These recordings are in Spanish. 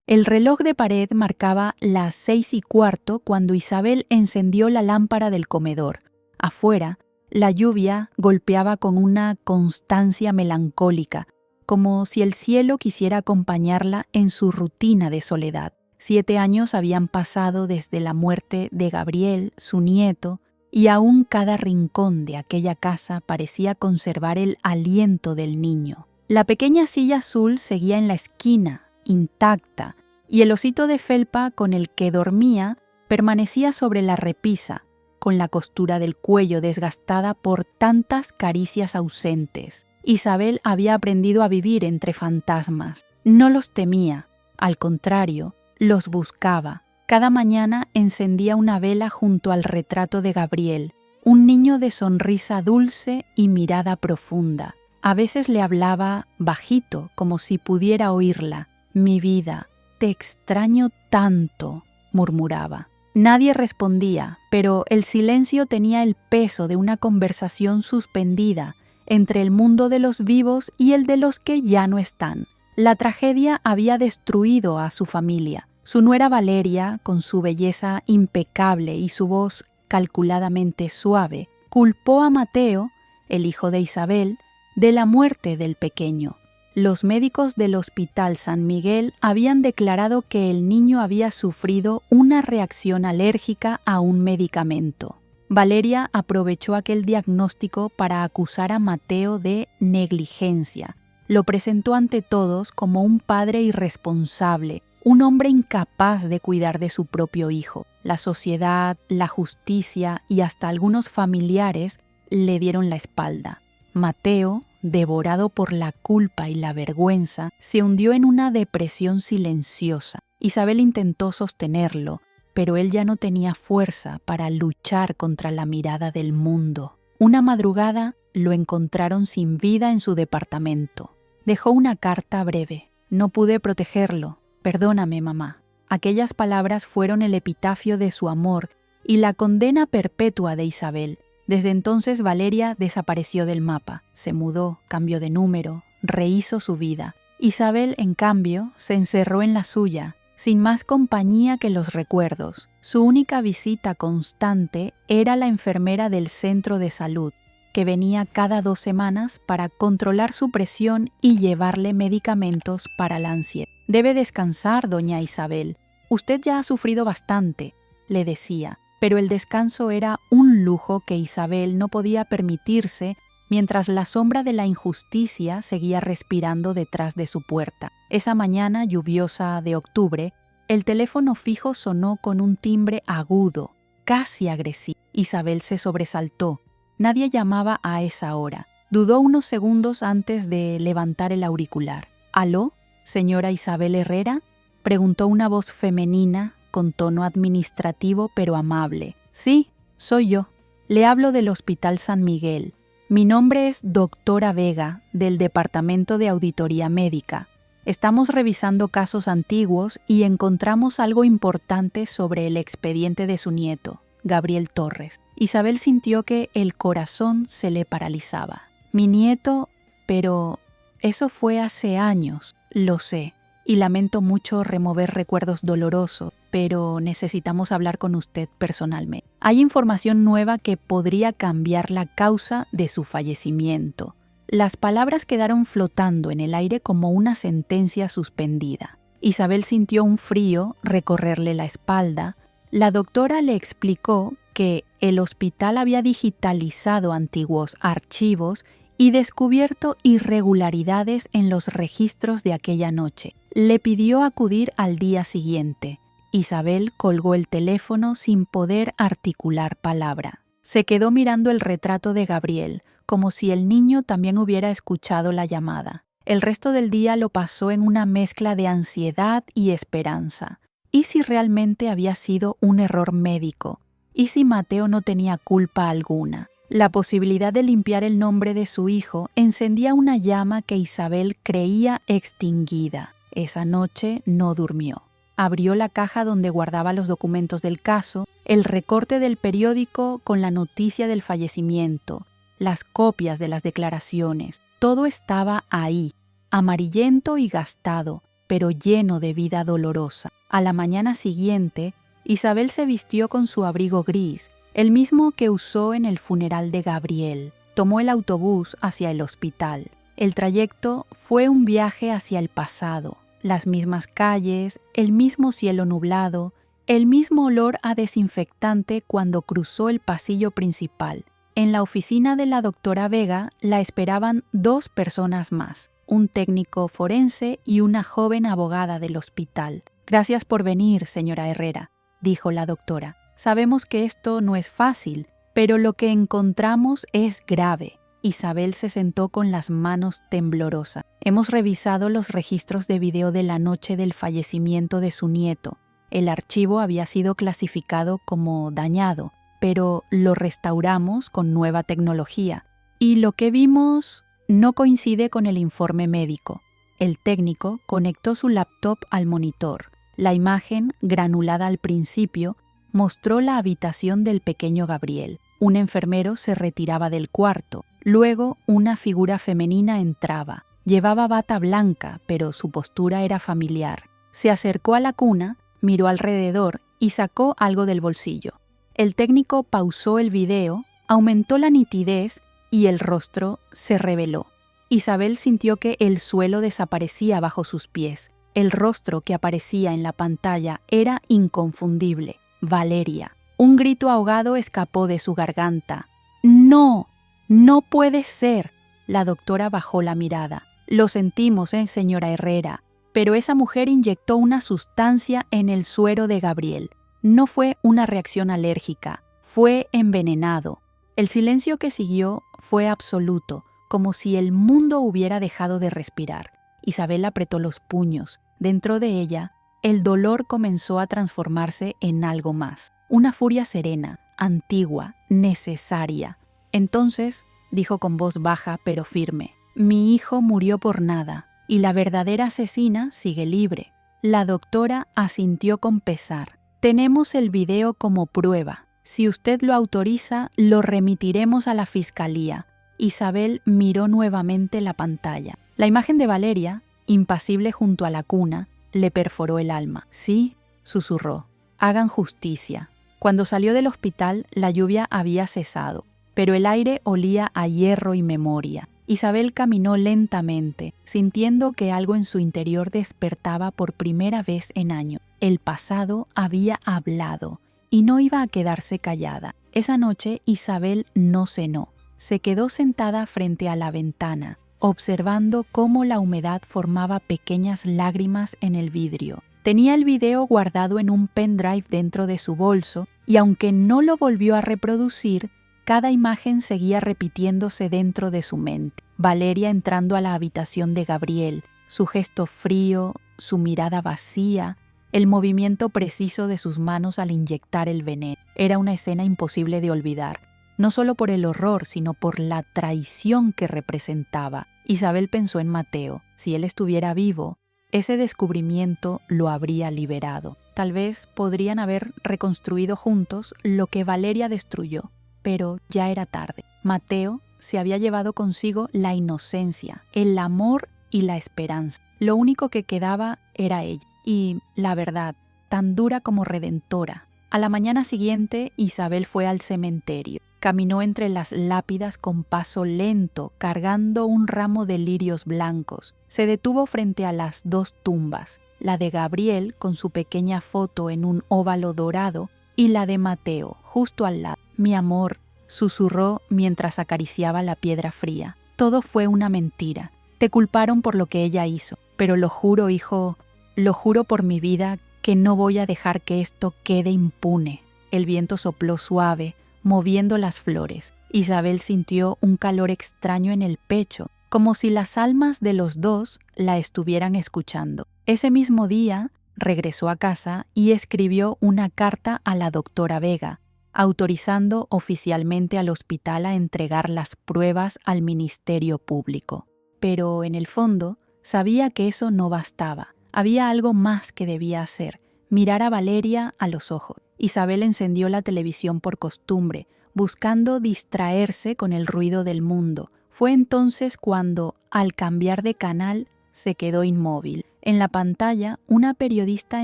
El reloj de pared marcaba las 6:15 cuando Isabel encendió la lámpara del comedor. Afuera, la lluvia golpeaba con una constancia melancólica, como si el cielo quisiera acompañarla en su rutina de soledad. 7 años habían pasado desde la muerte de Gabriel, su nieto, y aún cada rincón de aquella casa parecía conservar el aliento del niño. La pequeña silla azul seguía en la esquina, intacta, y el osito de felpa con el que dormía permanecía sobre la repisa, con la costura del cuello desgastada por tantas caricias ausentes. Isabel había aprendido a vivir entre fantasmas. No los temía, al contrario, los buscaba. Cada mañana encendía una vela junto al retrato de Gabriel, un niño de sonrisa dulce y mirada profunda. A veces le hablaba bajito, como si pudiera oírla. «Mi vida, te extraño tanto», murmuraba. Nadie respondía, pero el silencio tenía el peso de una conversación suspendida entre el mundo de los vivos y el de los que ya no están. La tragedia había destruido a su familia. Su nuera Valeria, con su belleza impecable y su voz calculadamente suave, culpó a Mateo, el hijo de Isabel, de la muerte del pequeño. Los médicos del Hospital San Miguel habían declarado que el niño había sufrido una reacción alérgica a un medicamento. Valeria aprovechó aquel diagnóstico para acusar a Mateo de negligencia. Lo presentó ante todos como un padre irresponsable, un hombre incapaz de cuidar de su propio hijo. La sociedad, la justicia y hasta algunos familiares le dieron la espalda. Mateo, devorado por la culpa y la vergüenza, se hundió en una depresión silenciosa. Isabel intentó sostenerlo, pero él ya no tenía fuerza para luchar contra la mirada del mundo. Una madrugada lo encontraron sin vida en su departamento. Dejó una carta breve. «No pude protegerlo. Perdóname, mamá». Aquellas palabras fueron el epitafio de su amor y la condena perpetua de Isabel. Desde entonces Valeria desapareció del mapa. Se mudó, cambió de número, rehizo su vida. Isabel, en cambio, se encerró en la suya, sin más compañía que los recuerdos. Su única visita constante era la enfermera del centro de salud, que venía cada 2 semanas para controlar su presión y llevarle medicamentos para la ansiedad. «Debe descansar, doña Isabel. Usted ya ha sufrido bastante», le decía, pero el descanso era un lujo que Isabel no podía permitirse mientras la sombra de la injusticia seguía respirando detrás de su puerta. Esa mañana lluviosa de octubre, el teléfono fijo sonó con un timbre agudo, casi agresivo. Isabel se sobresaltó. Nadie llamaba a esa hora. Dudó unos segundos antes de levantar el auricular. «¿Aló, señora Isabel Herrera?», preguntó una voz femenina con tono administrativo pero amable. «Sí, soy yo. Le hablo del Hospital San Miguel. Mi nombre es doctora Vega, del Departamento de Auditoría Médica. Estamos revisando casos antiguos y encontramos algo importante sobre el expediente de su nieto, Gabriel Torres». Isabel sintió que el corazón se le paralizaba. «Mi nieto, pero eso fue hace años, lo sé, y lamento mucho remover recuerdos dolorosos, pero necesitamos hablar con usted personalmente. Hay información nueva que podría cambiar la causa de su fallecimiento». Las palabras quedaron flotando en el aire como una sentencia suspendida. Isabel sintió un frío recorrerle la espalda. La doctora le explicó que el hospital había digitalizado antiguos archivos y descubierto irregularidades en los registros de aquella noche. Le pidió acudir al día siguiente. Isabel colgó el teléfono sin poder articular palabra. Se quedó mirando el retrato de Gabriel, como si el niño también hubiera escuchado la llamada. El resto del día lo pasó en una mezcla de ansiedad y esperanza. ¿Y si realmente había sido un error médico? ¿Y si Mateo no tenía culpa alguna? La posibilidad de limpiar el nombre de su hijo encendía una llama que Isabel creía extinguida. Esa noche no durmió. Abrió la caja donde guardaba los documentos del caso, el recorte del periódico con la noticia del fallecimiento, las copias de las declaraciones. Todo estaba ahí, amarillento y gastado, pero lleno de vida dolorosa. A la mañana siguiente, Isabel se vistió con su abrigo gris, el mismo que usó en el funeral de Gabriel. Tomó el autobús hacia el hospital. El trayecto fue un viaje hacia el pasado. Las mismas calles, el mismo cielo nublado, el mismo olor a desinfectante cuando cruzó el pasillo principal. En la oficina de la doctora Vega la esperaban 2 personas más, un técnico forense y una joven abogada del hospital. «Gracias por venir, señora Herrera», dijo la doctora. «Sabemos que esto no es fácil, pero lo que encontramos es grave». Isabel se sentó con las manos temblorosas. «Hemos revisado los registros de video de la noche del fallecimiento de su nieto. El archivo había sido clasificado como dañado, pero lo restauramos con nueva tecnología. Y lo que vimos no coincide con el informe médico». El técnico conectó su laptop al monitor. La imagen, granulada al principio, mostró la habitación del pequeño Gabriel. Un enfermero se retiraba del cuarto. Luego, una figura femenina entraba. Llevaba bata blanca, pero su postura era familiar. Se acercó a la cuna, miró alrededor y sacó algo del bolsillo. El técnico pausó el video, aumentó la nitidez y el rostro se reveló. Isabel sintió que el suelo desaparecía bajo sus pies. El rostro que aparecía en la pantalla era inconfundible. Valeria. Un grito ahogado escapó de su garganta. «¡No! ¡No puede ser!». La doctora bajó la mirada. «Lo sentimos, señora Herrera, pero esa mujer inyectó una sustancia en el suero de Gabriel. No fue una reacción alérgica, fue envenenado». El silencio que siguió fue absoluto, como si el mundo hubiera dejado de respirar. Isabel apretó los puños. Dentro de ella, el dolor comenzó a transformarse en algo más. Una furia serena, antigua, necesaria. Entonces, dijo con voz baja pero firme, «Mi hijo murió por nada, y la verdadera asesina sigue libre». La doctora asintió con pesar. «Tenemos el video como prueba. Si usted lo autoriza, lo remitiremos a la fiscalía». Isabel miró nuevamente la pantalla. La imagen de Valeria, impasible junto a la cuna, le perforó el alma. «Sí», susurró, «hagan justicia». Cuando salió del hospital, la lluvia había cesado, pero el aire olía a hierro y memoria. Isabel caminó lentamente, sintiendo que algo en su interior despertaba por primera vez en años. El pasado había hablado y no iba a quedarse callada. Esa noche Isabel no cenó. Se quedó sentada frente a la ventana, observando cómo la humedad formaba pequeñas lágrimas en el vidrio. Tenía el video guardado en un pendrive dentro de su bolso y aunque no lo volvió a reproducir, cada imagen seguía repitiéndose dentro de su mente. Valeria entrando a la habitación de Gabriel, su gesto frío, su mirada vacía, el movimiento preciso de sus manos al inyectar el veneno. Era una escena imposible de olvidar, no solo por el horror, sino por la traición que representaba. Isabel pensó en Mateo. Si él estuviera vivo, ese descubrimiento lo habría liberado. Tal vez podrían haber reconstruido juntos lo que Valeria destruyó, pero ya era tarde. Mateo se había llevado consigo la inocencia, el amor y la esperanza. Lo único que quedaba era ella. Y la verdad, tan dura como redentora. A la mañana siguiente, Isabel fue al cementerio. Caminó entre las lápidas con paso lento, cargando un ramo de lirios blancos. Se detuvo frente a las 2 tumbas, la de Gabriel con su pequeña foto en un óvalo dorado y la de Mateo, justo al lado. «Mi amor», susurró mientras acariciaba la piedra fría. «Todo fue una mentira. Te culparon por lo que ella hizo. Pero lo juro, hijo, lo juro por mi vida que no voy a dejar que esto quede impune». El viento sopló suave, moviendo las flores. Isabel sintió un calor extraño en el pecho, como si las almas de los dos la estuvieran escuchando. Ese mismo día, regresó a casa y escribió una carta a la doctora Vega, autorizando oficialmente al hospital a entregar las pruebas al Ministerio Público. Pero en el fondo, sabía que eso no bastaba. Había algo más que debía hacer: mirar a Valeria a los ojos. Isabel encendió la televisión por costumbre, buscando distraerse con el ruido del mundo. Fue entonces cuando, al cambiar de canal, se quedó inmóvil. En la pantalla, una periodista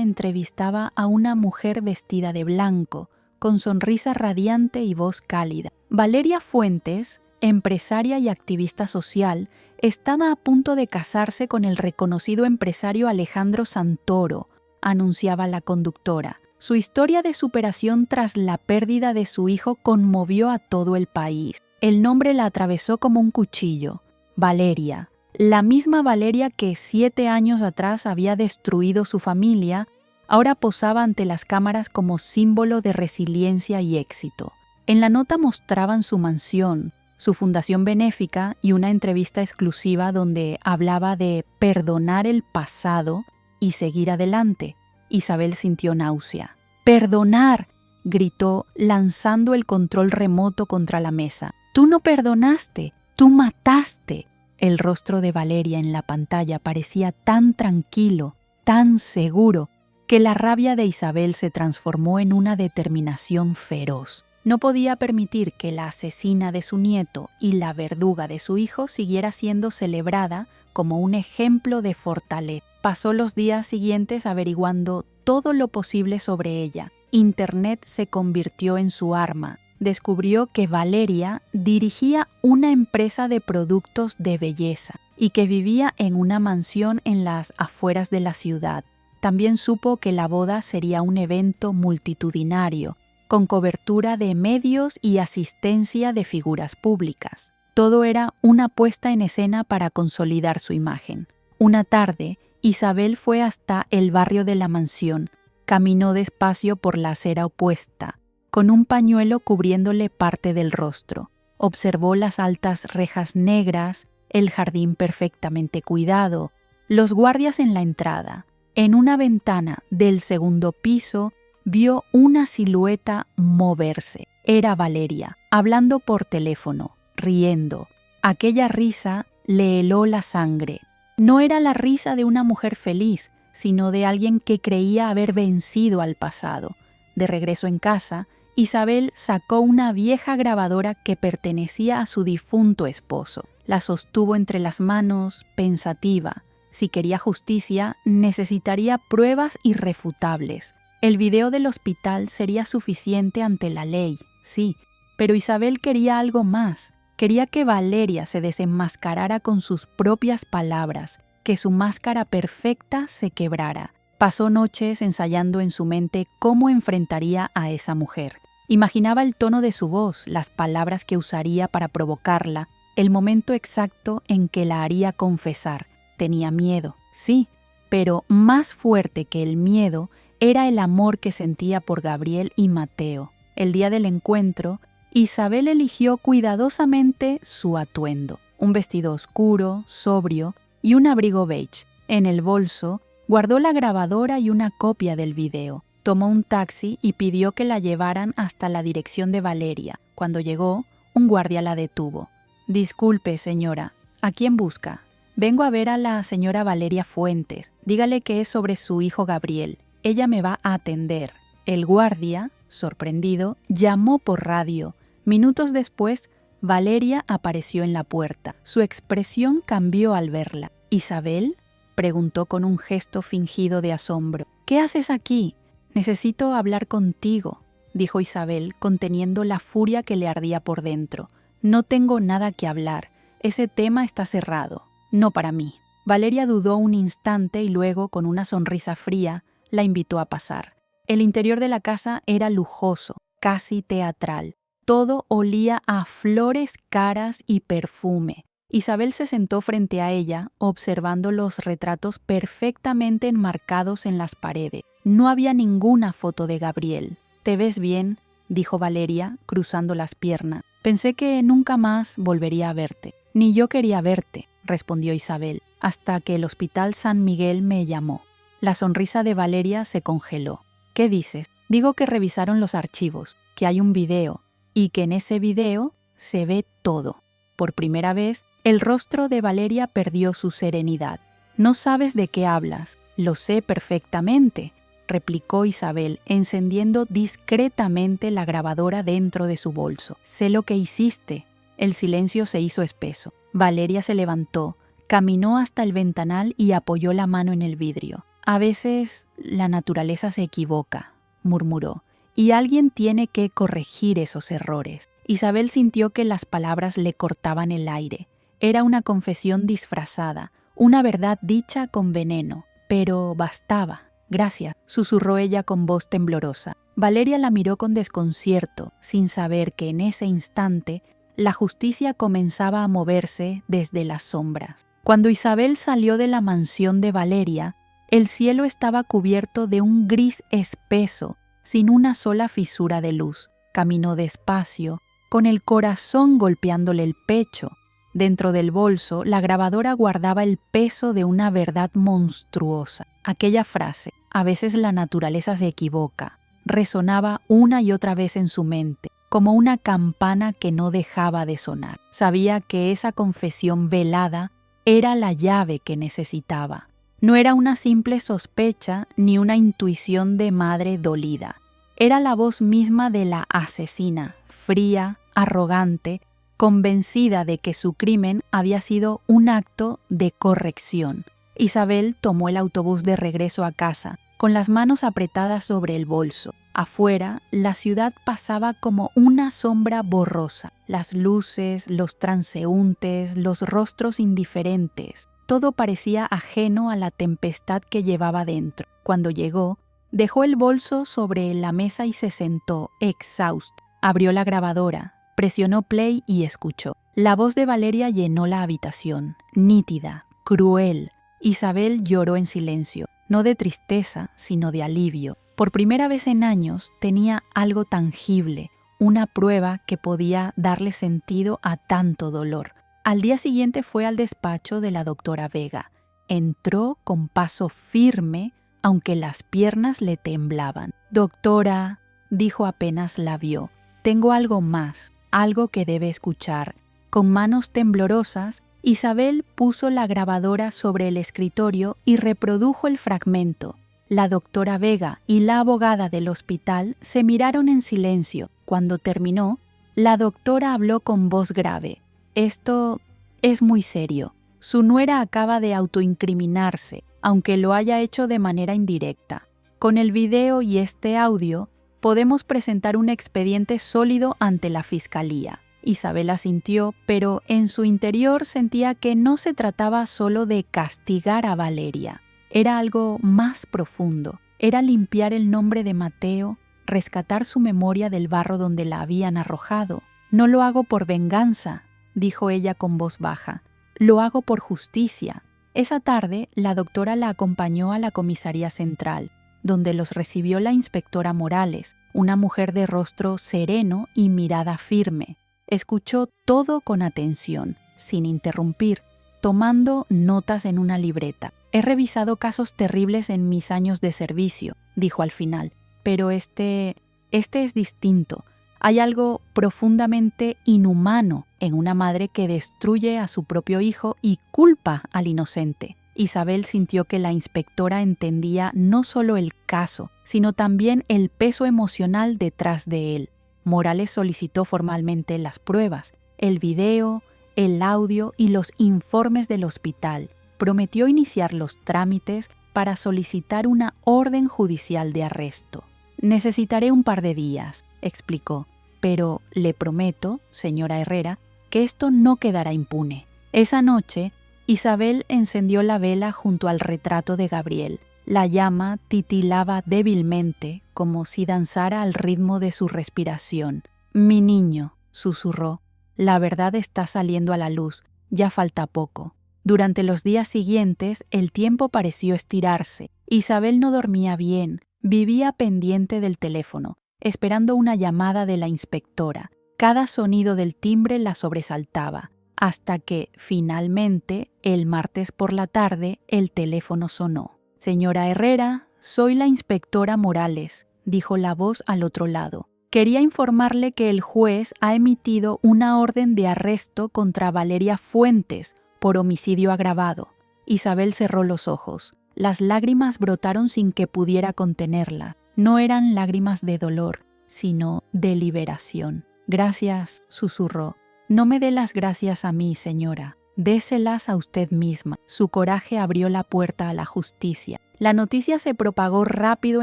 entrevistaba a una mujer vestida de blanco, con sonrisa radiante y voz cálida. Valeria Fuentes, empresaria y activista social, estaba a punto de casarse con el reconocido empresario Alejandro Santoro, anunciaba la conductora. Su historia de superación tras la pérdida de su hijo conmovió a todo el país. El nombre la atravesó como un cuchillo. Valeria, la misma Valeria que 7 años atrás había destruido su familia, ahora posaba ante las cámaras como símbolo de resiliencia y éxito. En la nota mostraban su mansión, su fundación benéfica y una entrevista exclusiva donde hablaba de perdonar el pasado y seguir adelante. Isabel sintió náusea. ¡Perdonar!, gritó, lanzando el control remoto contra la mesa. ¡Tú no perdonaste! ¡Tú mataste! El rostro de Valeria en la pantalla parecía tan tranquilo, tan seguro, que la rabia de Isabel se transformó en una determinación feroz. No podía permitir que la asesina de su nieto y la verduga de su hijo siguiera siendo celebrada como un ejemplo de fortaleza. Pasó los días siguientes averiguando todo lo posible sobre ella. Internet se convirtió en su arma. Descubrió que Valeria dirigía una empresa de productos de belleza y que vivía en una mansión en las afueras de la ciudad. También supo que la boda sería un evento multitudinario, con cobertura de medios y asistencia de figuras públicas. Todo era una puesta en escena para consolidar su imagen. Una tarde, Isabel fue hasta el barrio de la mansión. Caminó despacio por la acera opuesta, con un pañuelo cubriéndole parte del rostro. Observó las altas rejas negras, el jardín perfectamente cuidado, los guardias en la entrada. En una ventana del segundo piso vio una silueta moverse. Era Valeria, hablando por teléfono, riendo. Aquella risa le heló la sangre. No era la risa de una mujer feliz, sino de alguien que creía haber vencido al pasado. De regreso en casa, Isabel sacó una vieja grabadora que pertenecía a su difunto esposo. La sostuvo entre las manos, pensativa. Si quería justicia, necesitaría pruebas irrefutables. El video del hospital sería suficiente ante la ley, sí, pero Isabel quería algo más. Quería que Valeria se desenmascarara con sus propias palabras, que su máscara perfecta se quebrara. Pasó noches ensayando en su mente cómo enfrentaría a esa mujer. Imaginaba el tono de su voz, las palabras que usaría para provocarla, el momento exacto en que la haría confesar. Tenía miedo, sí, pero más fuerte que el miedo era el amor que sentía por Gabriel y Mateo. El día del encuentro, Isabel eligió cuidadosamente su atuendo, un vestido oscuro, sobrio y un abrigo beige. En el bolso, guardó la grabadora y una copia del video. Tomó un taxi y pidió que la llevaran hasta la dirección de Valeria. Cuando llegó, un guardia la detuvo. «Disculpe, señora, ¿a quién busca?» «Vengo a ver a la señora Valeria Fuentes. Dígale que es sobre su hijo Gabriel. Ella me va a atender». El guardia, sorprendido, llamó por radio. Minutos después, Valeria apareció en la puerta. Su expresión cambió al verla. «¿Isabel?», preguntó con un gesto fingido de asombro. «¿Qué haces aquí? Necesito hablar contigo», dijo Isabel, conteniendo la furia que le ardía por dentro. «No tengo nada que hablar. Ese tema está cerrado. No para mí». Valeria dudó un instante y luego, con una sonrisa fría, la invitó a pasar. El interior de la casa era lujoso, casi teatral. Todo olía a flores caras y perfume. Isabel se sentó frente a ella, observando los retratos perfectamente enmarcados en las paredes. No había ninguna foto de Gabriel. «¿Te ves bien?», dijo Valeria, cruzando las piernas. «Pensé que nunca más volvería a verte». «Ni yo quería verte», respondió Isabel, «hasta que el Hospital San Miguel me llamó». La sonrisa de Valeria se congeló. «¿Qué dices?». «Digo que revisaron los archivos, que hay un video, y que en ese video se ve todo». Por primera vez, el rostro de Valeria perdió su serenidad. «No sabes de qué hablas». «Lo sé perfectamente», replicó Isabel, encendiendo discretamente la grabadora dentro de su bolso. «Sé lo que hiciste». El silencio se hizo espeso. Valeria se levantó, Caminó hasta el ventanal y apoyó la mano en el vidrio. «A veces la naturaleza se equivoca», murmuró, «y alguien tiene que corregir esos errores». Isabel sintió que las palabras le cortaban el aire. Era una confesión disfrazada, una verdad dicha con veneno. Pero bastaba. «Gracias», susurró ella con voz temblorosa. Valeria la miró con desconcierto, sin saber que en ese instante la justicia comenzaba a moverse desde las sombras. Cuando Isabel salió de la mansión de Valeria, el cielo estaba cubierto de un gris espeso, sin una sola fisura de luz. Caminó despacio, con el corazón golpeándole el pecho. Dentro del bolso, la grabadora guardaba el peso de una verdad monstruosa. Aquella frase, «a veces la naturaleza se equivoca», resonaba una y otra vez en su mente, como una campana que no dejaba de sonar. Sabía que esa confesión velada era la llave que necesitaba. No era una simple sospecha ni una intuición de madre dolida. Era la voz misma de la asesina, fría, arrogante, convencida de que su crimen había sido un acto de corrección. Isabel tomó el autobús de regreso a casa, con las manos apretadas sobre el bolso. Afuera, la ciudad pasaba como una sombra borrosa. Las luces, los transeúntes, los rostros indiferentes. Todo parecía ajeno a la tempestad que llevaba dentro. Cuando llegó, dejó el bolso sobre la mesa y se sentó, exhausta. Abrió la grabadora, presionó play y escuchó. La voz de Valeria llenó la habitación, nítida, cruel. Isabel lloró en silencio, no de tristeza, sino de alivio. Por primera vez en años tenía algo tangible, una prueba que podía darle sentido a tanto dolor. Al día siguiente fue al despacho de la doctora Vega. Entró con paso firme, aunque las piernas le temblaban. «Doctora», dijo apenas la vio, «tengo algo más, algo que debe escuchar». Con manos temblorosas, Isabel puso la grabadora sobre el escritorio y reprodujo el fragmento. La doctora Vega y la abogada del hospital se miraron en silencio. Cuando terminó, la doctora habló con voz grave. «Esto es muy serio. Su nuera acaba de autoincriminarse, aunque lo haya hecho de manera indirecta. Con el video y este audio, podemos presentar un expediente sólido ante la fiscalía». Isabel asintió, pero en su interior sentía que no se trataba solo de castigar a Valeria. Era algo más profundo. Era limpiar el nombre de Mateo, rescatar su memoria del barro donde la habían arrojado. «No lo hago por venganza», dijo ella con voz baja. «Lo hago por justicia». Esa tarde, la doctora la acompañó a la comisaría central, donde los recibió la inspectora Morales, una mujer de rostro sereno y mirada firme. Escuchó todo con atención, sin interrumpir, tomando notas en una libreta. «He revisado casos terribles en mis años de servicio», dijo al final, «pero este es distinto. Hay algo profundamente inhumano en una madre que destruye a su propio hijo y culpa al inocente». Isabel sintió que la inspectora entendía no solo el caso, sino también el peso emocional detrás de él. Morales solicitó formalmente las pruebas, el video, el audio y los informes del hospital. Prometió iniciar los trámites para solicitar una orden judicial de arresto. «Necesitaré un par de días», explicó, «pero le prometo, señora Herrera, que esto no quedará impune». Esa noche, Isabel encendió la vela junto al retrato de Gabriel. La llama titilaba débilmente, como si danzara al ritmo de su respiración. «Mi niño», susurró, «la verdad está saliendo a la luz, ya falta poco». Durante los días siguientes, el tiempo pareció estirarse. Isabel no dormía bien, vivía pendiente del teléfono, esperando una llamada de la inspectora. Cada sonido del timbre la sobresaltaba, hasta que, finalmente, el martes por la tarde, el teléfono sonó. «Señora Herrera, soy la inspectora Morales», dijo la voz al otro lado. «Quería informarle que el juez ha emitido una orden de arresto contra Valeria Fuentes por homicidio agravado». Isabel cerró los ojos. Las lágrimas brotaron sin que pudiera contenerla. No eran lágrimas de dolor, sino de liberación. «Gracias», susurró. «No me dé las gracias a mí, señora. déselas a usted misma. Su coraje abrió la puerta a la justicia. La noticia se propagó rápido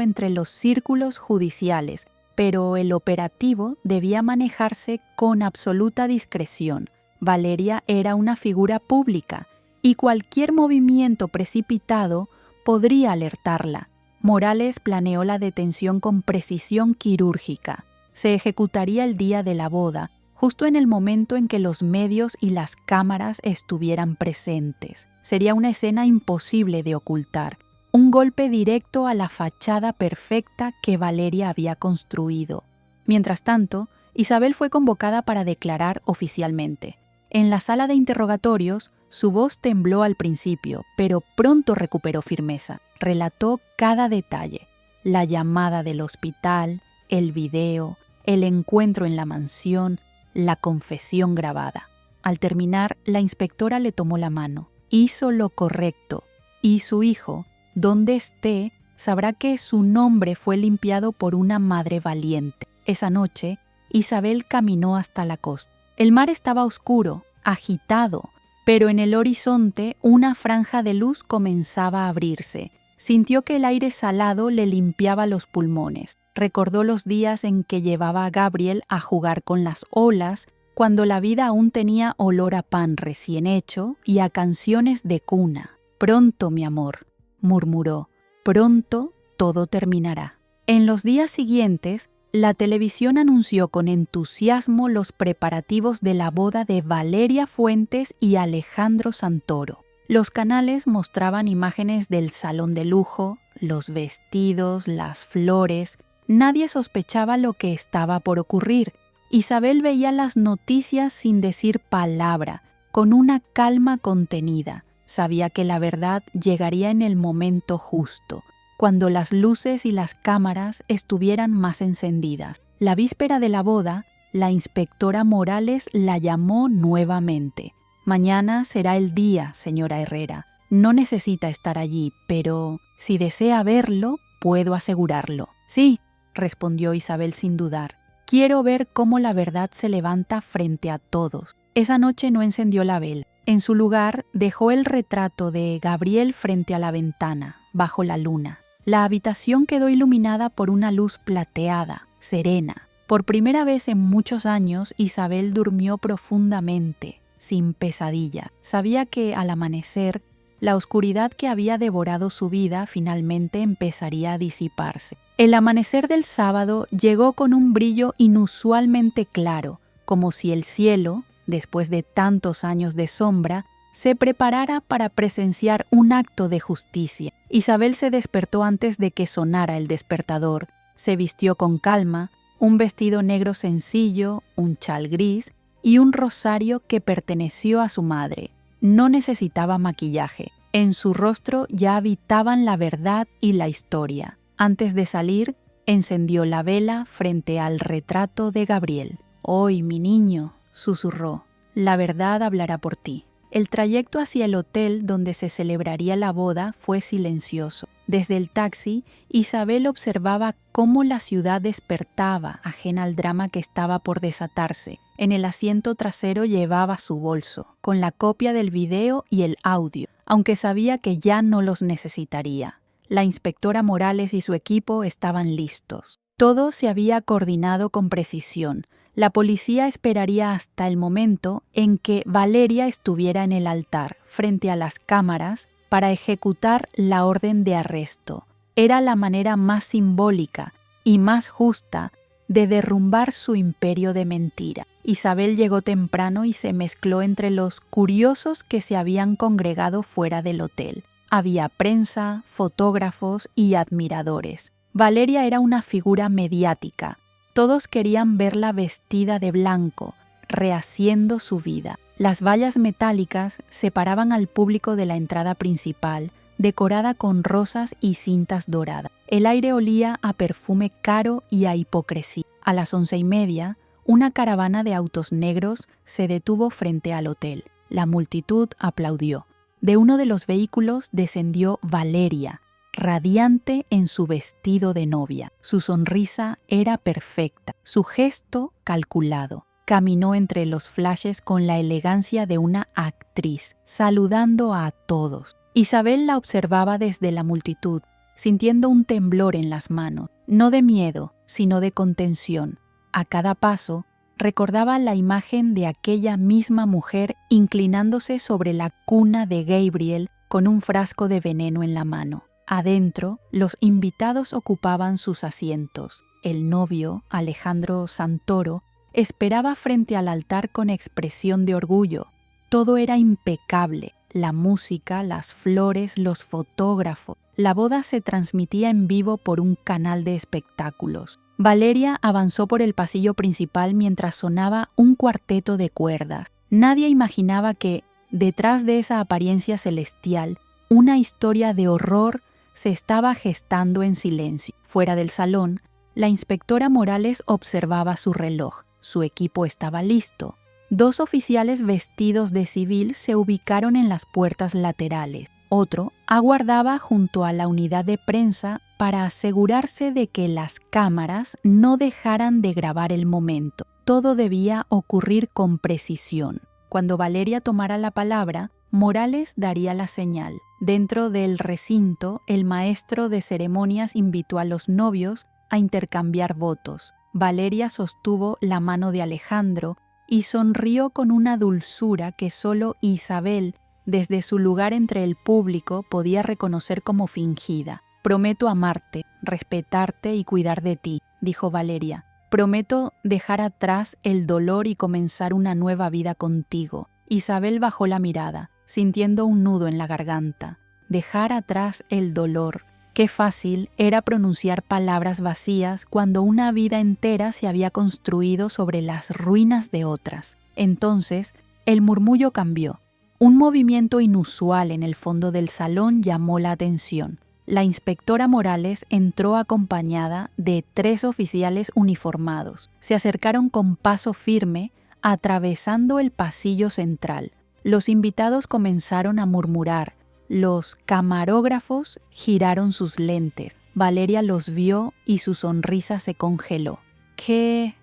entre los círculos judiciales, pero el operativo debía manejarse con absoluta discreción. Valeria era una figura pública y cualquier movimiento precipitado podría alertarla. Morales planeó la detención con precisión quirúrgica. Se ejecutaría el día de la boda, justo en el momento en que los medios y las cámaras estuvieran presentes. Sería una escena imposible de ocultar, un golpe directo a la fachada perfecta que Valeria había construido. Mientras tanto, Isabel fue convocada para declarar oficialmente. En la sala de interrogatorios, su voz tembló al principio, pero pronto recuperó firmeza. Relató cada detalle: la llamada del hospital, el video, el encuentro en la mansión, la confesión grabada. Al terminar, la inspectora le tomó la mano. Hizo lo correcto, y su hijo, donde esté, sabrá que su nombre fue limpiado por una madre valiente. Esa noche, Isabel caminó hasta la costa. El mar estaba oscuro, agitado, pero en el horizonte una franja de luz comenzaba a abrirse. Sintió que el aire salado le limpiaba los pulmones. Recordó los días en que llevaba a Gabriel a jugar con las olas, cuando la vida aún tenía olor a pan recién hecho y a canciones de cuna. «Pronto, mi amor», murmuró, «pronto todo terminará». En los días siguientes, la televisión anunció con entusiasmo los preparativos de la boda de Valeria Fuentes y Alejandro Santoro. Los canales mostraban imágenes del salón de lujo, los vestidos, las flores. Nadie sospechaba lo que estaba por ocurrir. Isabel veía las noticias sin decir palabra, con una calma contenida. Sabía que la verdad llegaría en el momento justo, cuando las luces y las cámaras estuvieran más encendidas. La víspera de la boda, la inspectora Morales la llamó nuevamente. «Mañana será el día, señora Herrera. No necesita estar allí, pero si desea verlo, puedo asegurarlo». «Sí», respondió Isabel sin dudar. «Quiero ver cómo la verdad se levanta frente a todos». Esa noche no encendió la vela. En su lugar, dejó el retrato de Gabriel frente a la ventana, bajo la luna. La habitación quedó iluminada por una luz plateada, serena. Por primera vez en muchos años, Isabel durmió profundamente, sin pesadilla. Sabía que, al amanecer, la oscuridad que había devorado su vida finalmente empezaría a disiparse. El amanecer del sábado llegó con un brillo inusualmente claro, como si el cielo, después de tantos años de sombra, se preparara para presenciar un acto de justicia. Isabel se despertó antes de que sonara el despertador. Se vistió con calma, un vestido negro sencillo, un chal gris y un rosario que perteneció a su madre. No necesitaba maquillaje. En su rostro ya habitaban la verdad y la historia. Antes de salir, encendió la vela frente al retrato de Gabriel. «Hoy, mi niño», susurró, «la verdad hablará por ti». El trayecto hacia el hotel donde se celebraría la boda fue silencioso. Desde el taxi, Isabel observaba cómo la ciudad despertaba, ajena al drama que estaba por desatarse. En el asiento trasero llevaba su bolso, con la copia del video y el audio, aunque sabía que ya no los necesitaría. La inspectora Morales y su equipo estaban listos. Todo se había coordinado con precisión. La policía esperaría hasta el momento en que Valeria estuviera en el altar, frente a las cámaras, para ejecutar la orden de arresto. Era la manera más simbólica y más justa de derrumbar su imperio de mentira. Isabel llegó temprano y se mezcló entre los curiosos que se habían congregado fuera del hotel. Había prensa, fotógrafos y admiradores. Valeria era una figura mediática. Todos querían verla vestida de blanco, rehaciendo su vida. Las vallas metálicas separaban al público de la entrada principal, decorada con rosas y cintas doradas. El aire olía a perfume caro y a hipocresía. A las 11:30, una caravana de autos negros se detuvo frente al hotel. La multitud aplaudió. De uno de los vehículos descendió Valeria, radiante en su vestido de novia. Su sonrisa era perfecta, su gesto calculado. caminó entre los flashes con la elegancia de una actriz, saludando a todos. Isabel la observaba desde la multitud, sintiendo un temblor en las manos, no de miedo, sino de contención. A cada paso, recordaba la imagen de aquella misma mujer inclinándose sobre la cuna de Gabriel con un frasco de veneno en la mano. Adentro, los invitados ocupaban sus asientos. El novio, Alejandro Santoro, esperaba frente al altar con expresión de orgullo. Todo era impecable: la música, las flores, los fotógrafos. La boda se transmitía en vivo por un canal de espectáculos. Valeria avanzó por el pasillo principal mientras sonaba un cuarteto de cuerdas. Nadie imaginaba que, detrás de esa apariencia celestial, una historia de horror se estaba gestando en silencio. Fuera del salón, la inspectora Morales observaba su reloj. Su equipo estaba listo. 2 oficiales vestidos de civil se ubicaron en las puertas laterales. Otro aguardaba junto a la unidad de prensa para asegurarse de que las cámaras no dejaran de grabar el momento. Todo debía ocurrir con precisión. Cuando Valeria tomara la palabra, Morales daría la señal. Dentro del recinto, el maestro de ceremonias invitó a los novios a intercambiar votos. Valeria sostuvo la mano de Alejandro y sonrió con una dulzura que solo Isabel, desde su lugar entre el público, podía reconocer como fingida. «Prometo amarte, respetarte y cuidar de ti», dijo Valeria. «Prometo dejar atrás el dolor y comenzar una nueva vida contigo». Isabel bajó la mirada, sintiendo un nudo en la garganta. Dejar atrás el dolor. Qué fácil era pronunciar palabras vacías cuando una vida entera se había construido sobre las ruinas de otras. Entonces, el murmullo cambió. Un movimiento inusual en el fondo del salón llamó la atención. La inspectora Morales entró acompañada de 3 oficiales uniformados. Se acercaron con paso firme, atravesando el pasillo central. Los invitados comenzaron a murmurar. Los camarógrafos giraron sus lentes. Valeria los vio y su sonrisa se congeló. ¿Qué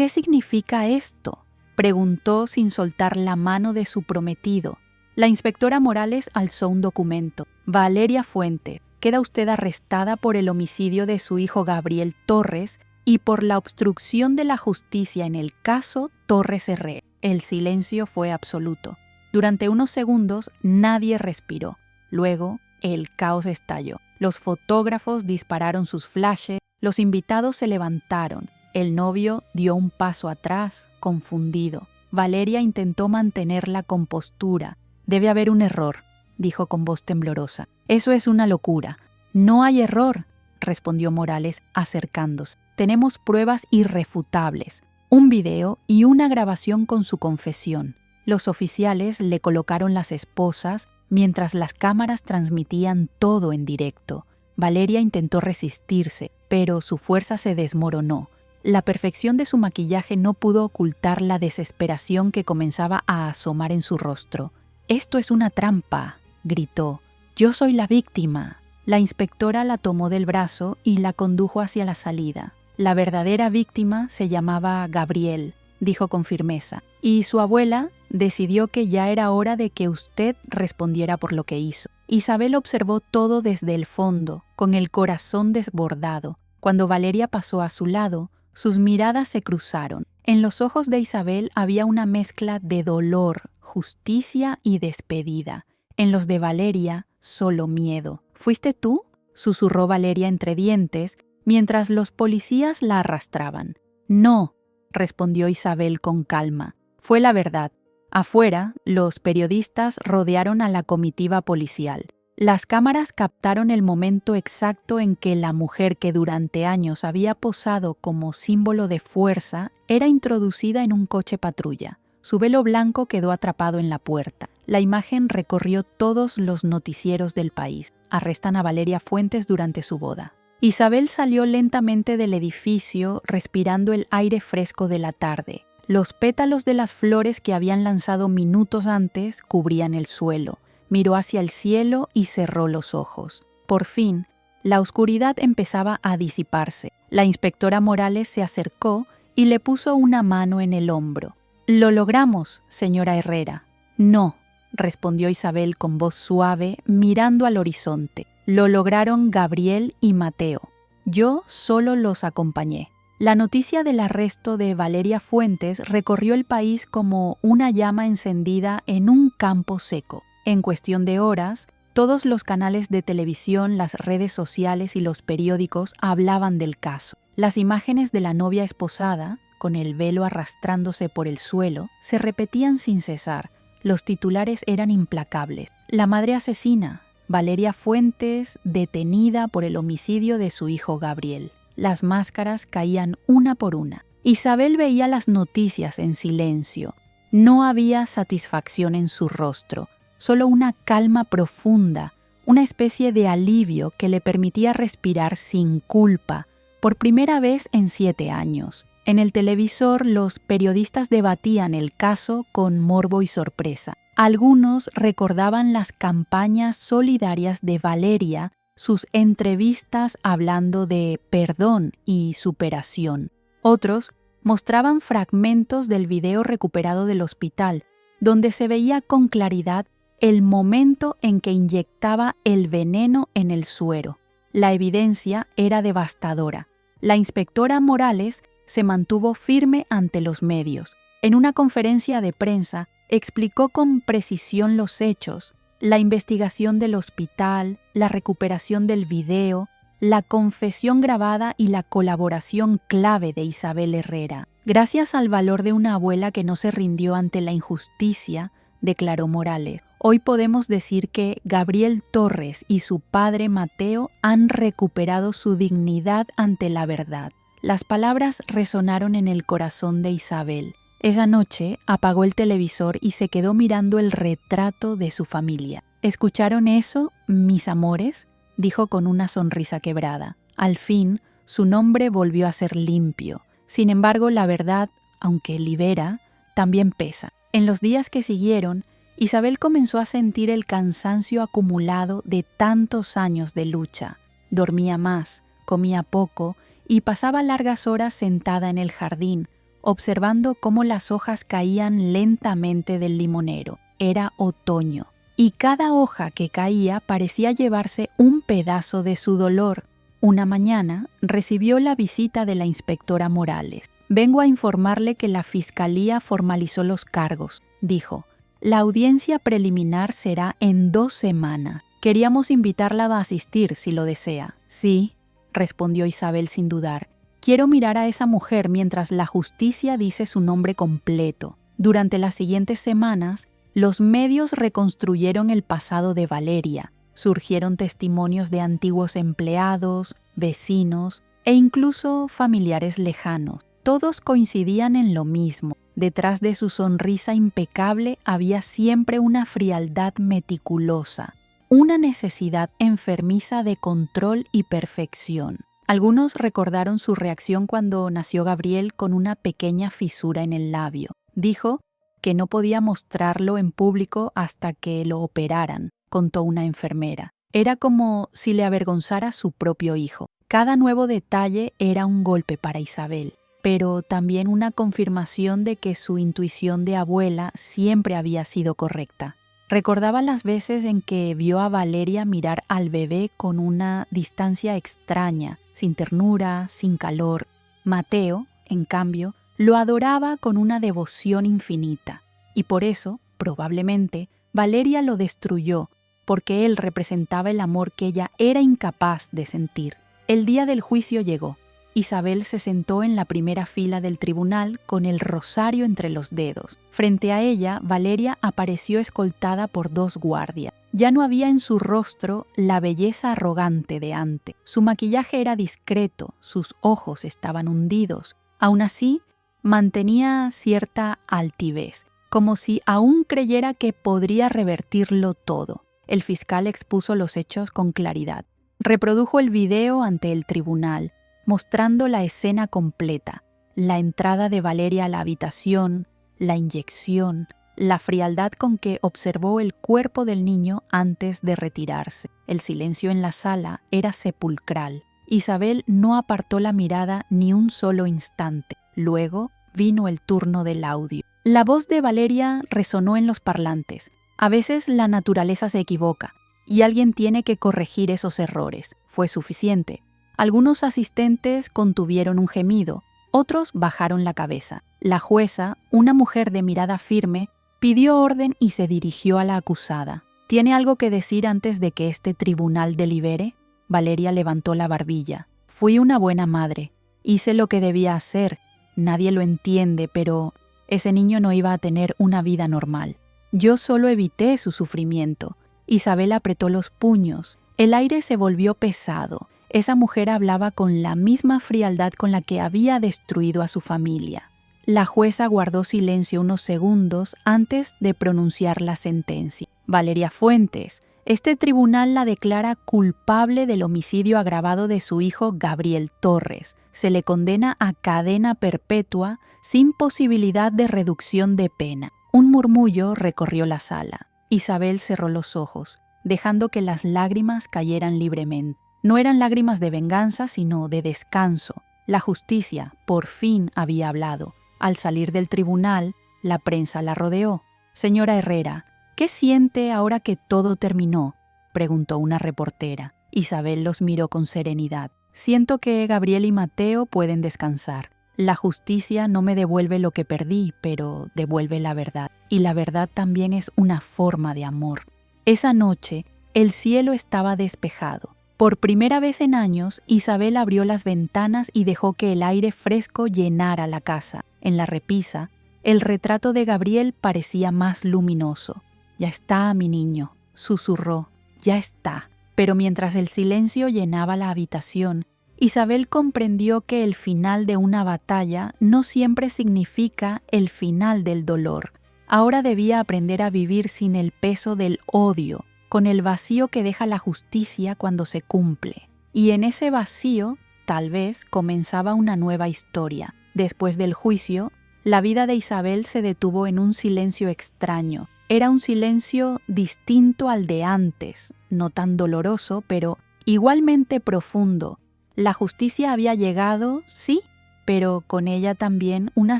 significa esto?, preguntó sin soltar la mano de su prometido. La inspectora Morales alzó un documento. «Valeria Fuentes, queda usted arrestada por el homicidio de su hijo Gabriel Torres y por la obstrucción de la justicia en el caso Torres Herrera». El silencio fue absoluto. Durante unos segundos nadie respiró. Luego, el caos estalló. Los fotógrafos dispararon sus flashes, los invitados se levantaron. El novio dio un paso atrás, confundido. Valeria intentó mantener la compostura. «Debe haber un error», dijo con voz temblorosa. «Eso es una locura». «No hay error», respondió Morales acercándose. «Tenemos pruebas irrefutables, un video y una grabación con su confesión». Los oficiales le colocaron las esposas mientras las cámaras transmitían todo en directo. Valeria intentó resistirse, pero su fuerza se desmoronó. La perfección de su maquillaje no pudo ocultar la desesperación que comenzaba a asomar en su rostro. «Esto es una trampa», gritó. «Yo soy la víctima». La inspectora la tomó del brazo y la condujo hacia la salida. «La verdadera víctima se llamaba Gabriel», dijo con firmeza, «y su abuela decidió que ya era hora de que usted respondiera por lo que hizo». Isabel observó todo desde el fondo, con el corazón desbordado. Cuando Valeria pasó a su lado, sus miradas se cruzaron. En los ojos de Isabel había una mezcla de dolor, justicia y despedida. En los de Valeria, solo miedo. «¿Fuiste tú?», susurró Valeria entre dientes, mientras los policías la arrastraban. «No», respondió Isabel con calma. «Fue la verdad». Afuera, los periodistas rodearon a la comitiva policial. Las cámaras captaron el momento exacto en que la mujer que durante años había posado como símbolo de fuerza era introducida en un coche patrulla. Su velo blanco quedó atrapado en la puerta. La imagen recorrió todos los noticieros del país. Arrestan a Valeria Fuentes durante su boda. Isabel salió lentamente del edificio, respirando el aire fresco de la tarde. Los pétalos de las flores que habían lanzado minutos antes cubrían el suelo. Miró hacia el cielo y cerró los ojos. Por fin, la oscuridad empezaba a disiparse. La inspectora Morales se acercó y le puso una mano en el hombro. Lo logramos, señora Herrera. No, respondió Isabel con voz suave, mirando al horizonte. Lo lograron Gabriel y Mateo. Yo solo los acompañé. La noticia del arresto de Valeria Fuentes recorrió el país como una llama encendida en un campo seco. En cuestión de horas, todos los canales de televisión, las redes sociales y los periódicos hablaban del caso. Las imágenes de la novia esposada, con el velo arrastrándose por el suelo, se repetían sin cesar. Los titulares eran implacables. La madre asesina, Valeria Fuentes, detenida por el homicidio de su hijo Gabriel. Las máscaras caían una por una. Isabel veía las noticias en silencio. No había satisfacción en su rostro, solo una calma profunda, una especie de alivio que le permitía respirar sin culpa, por primera vez en 7 años. En el televisor, los periodistas debatían el caso con morbo y sorpresa. Algunos recordaban las campañas solidarias de Valeria, sus entrevistas hablando de perdón y superación. Otros mostraban fragmentos del video recuperado del hospital, donde se veía con claridad el momento en que inyectaba el veneno en el suero. La evidencia era devastadora. La inspectora Morales se mantuvo firme ante los medios. En una conferencia de prensa explicó con precisión los hechos, la investigación del hospital, la recuperación del video, la confesión grabada y la colaboración clave de Isabel Herrera. Gracias al valor de una abuela que no se rindió ante la injusticia, declaró Morales, hoy podemos decir que Gabriel Torres y su padre Mateo han recuperado su dignidad ante la verdad. Las palabras resonaron en el corazón de Isabel. Esa noche apagó el televisor y se quedó mirando el retrato de su familia. ¿Escucharon eso, mis amores?, dijo con una sonrisa quebrada. Al fin, su nombre volvió a ser limpio. Sin embargo, la verdad, aunque libera, también pesa. En los días que siguieron, Isabel comenzó a sentir el cansancio acumulado de tantos años de lucha. Dormía más, comía poco y pasaba largas horas sentada en el jardín, observando cómo las hojas caían lentamente del limonero. Era otoño, y cada hoja que caía parecía llevarse un pedazo de su dolor. Una mañana recibió la visita de la inspectora Morales. «Vengo a informarle que la Fiscalía formalizó los cargos», dijo. «La audiencia preliminar será en 2 semanas. Queríamos invitarla a asistir si lo desea». «Sí», respondió Isabel sin dudar. «Quiero mirar a esa mujer mientras la justicia dice su nombre completo». Durante las siguientes semanas, los medios reconstruyeron el pasado de Valeria. Surgieron testimonios de antiguos empleados, vecinos e incluso familiares lejanos. Todos coincidían en lo mismo. Detrás de su sonrisa impecable había siempre una frialdad meticulosa, una necesidad enfermiza de control y perfección. Algunos recordaron su reacción cuando nació Gabriel con una pequeña fisura en el labio. Dijo que no podía mostrarlo en público hasta que lo operaran, contó una enfermera. Era como si le avergonzara su propio hijo. Cada nuevo detalle era un golpe para Isabel, pero también una confirmación de que su intuición de abuela siempre había sido correcta. Recordaba las veces en que vio a Valeria mirar al bebé con una distancia extraña, sin ternura, sin calor. Mateo, en cambio, lo adoraba con una devoción infinita, y por eso, probablemente, Valeria lo destruyó, porque él representaba el amor que ella era incapaz de sentir. El día del juicio llegó. Isabel se sentó en la primera fila del tribunal con el rosario entre los dedos. Frente a ella, Valeria apareció escoltada por 2 guardias. Ya no había en su rostro la belleza arrogante de antes. Su maquillaje era discreto, sus ojos estaban hundidos. Aún así, mantenía cierta altivez, como si aún creyera que podría revertirlo todo. El fiscal expuso los hechos con claridad. Reprodujo el video ante el tribunal, mostrando la escena completa, la entrada de Valeria a la habitación, la inyección, la frialdad con que observó el cuerpo del niño antes de retirarse. El silencio en la sala era sepulcral. Isabel no apartó la mirada ni un solo instante. Luego vino el turno del audio. La voz de Valeria resonó en los parlantes. A veces la naturaleza se equivoca y alguien tiene que corregir esos errores. Fue suficiente. Algunos asistentes contuvieron un gemido, otros bajaron la cabeza. La jueza, una mujer de mirada firme, pidió orden y se dirigió a la acusada. ¿Tiene algo que decir antes de que este tribunal delibere? Valeria levantó la barbilla. Fui una buena madre. Hice lo que debía hacer. Nadie lo entiende, pero ese niño no iba a tener una vida normal. Yo solo evité su sufrimiento. Isabel apretó los puños. El aire se volvió pesado. Esa mujer hablaba con la misma frialdad con la que había destruido a su familia. La jueza guardó silencio unos segundos antes de pronunciar la sentencia. Valeria Fuentes, este tribunal la declara culpable del homicidio agravado de su hijo Gabriel Torres. Se le condena a cadena perpetua sin posibilidad de reducción de pena. Un murmullo recorrió la sala. Isabel cerró los ojos, dejando que las lágrimas cayeran libremente. No eran lágrimas de venganza, sino de descanso. La justicia, por fin, había hablado. Al salir del tribunal, la prensa la rodeó. «Señora Herrera, ¿qué siente ahora que todo terminó?», preguntó una reportera. Isabel los miró con serenidad. «Siento que Gabriel y Mateo pueden descansar. La justicia no me devuelve lo que perdí, pero devuelve la verdad. Y la verdad también es una forma de amor». Esa noche, el cielo estaba despejado. Por primera vez en años, Isabel abrió las ventanas y dejó que el aire fresco llenara la casa. En la repisa, el retrato de Gabriel parecía más luminoso. «Ya está, mi niño», susurró. «Ya está». Pero mientras el silencio llenaba la habitación, Isabel comprendió que el final de una batalla no siempre significa el final del dolor. Ahora debía aprender a vivir sin el peso del odio, con el vacío que deja la justicia cuando se cumple. Y en ese vacío, tal vez, comenzaba una nueva historia. Después del juicio, la vida de Isabel se detuvo en un silencio extraño. Era un silencio distinto al de antes, no tan doloroso, pero igualmente profundo. La justicia había llegado, sí, pero con ella también una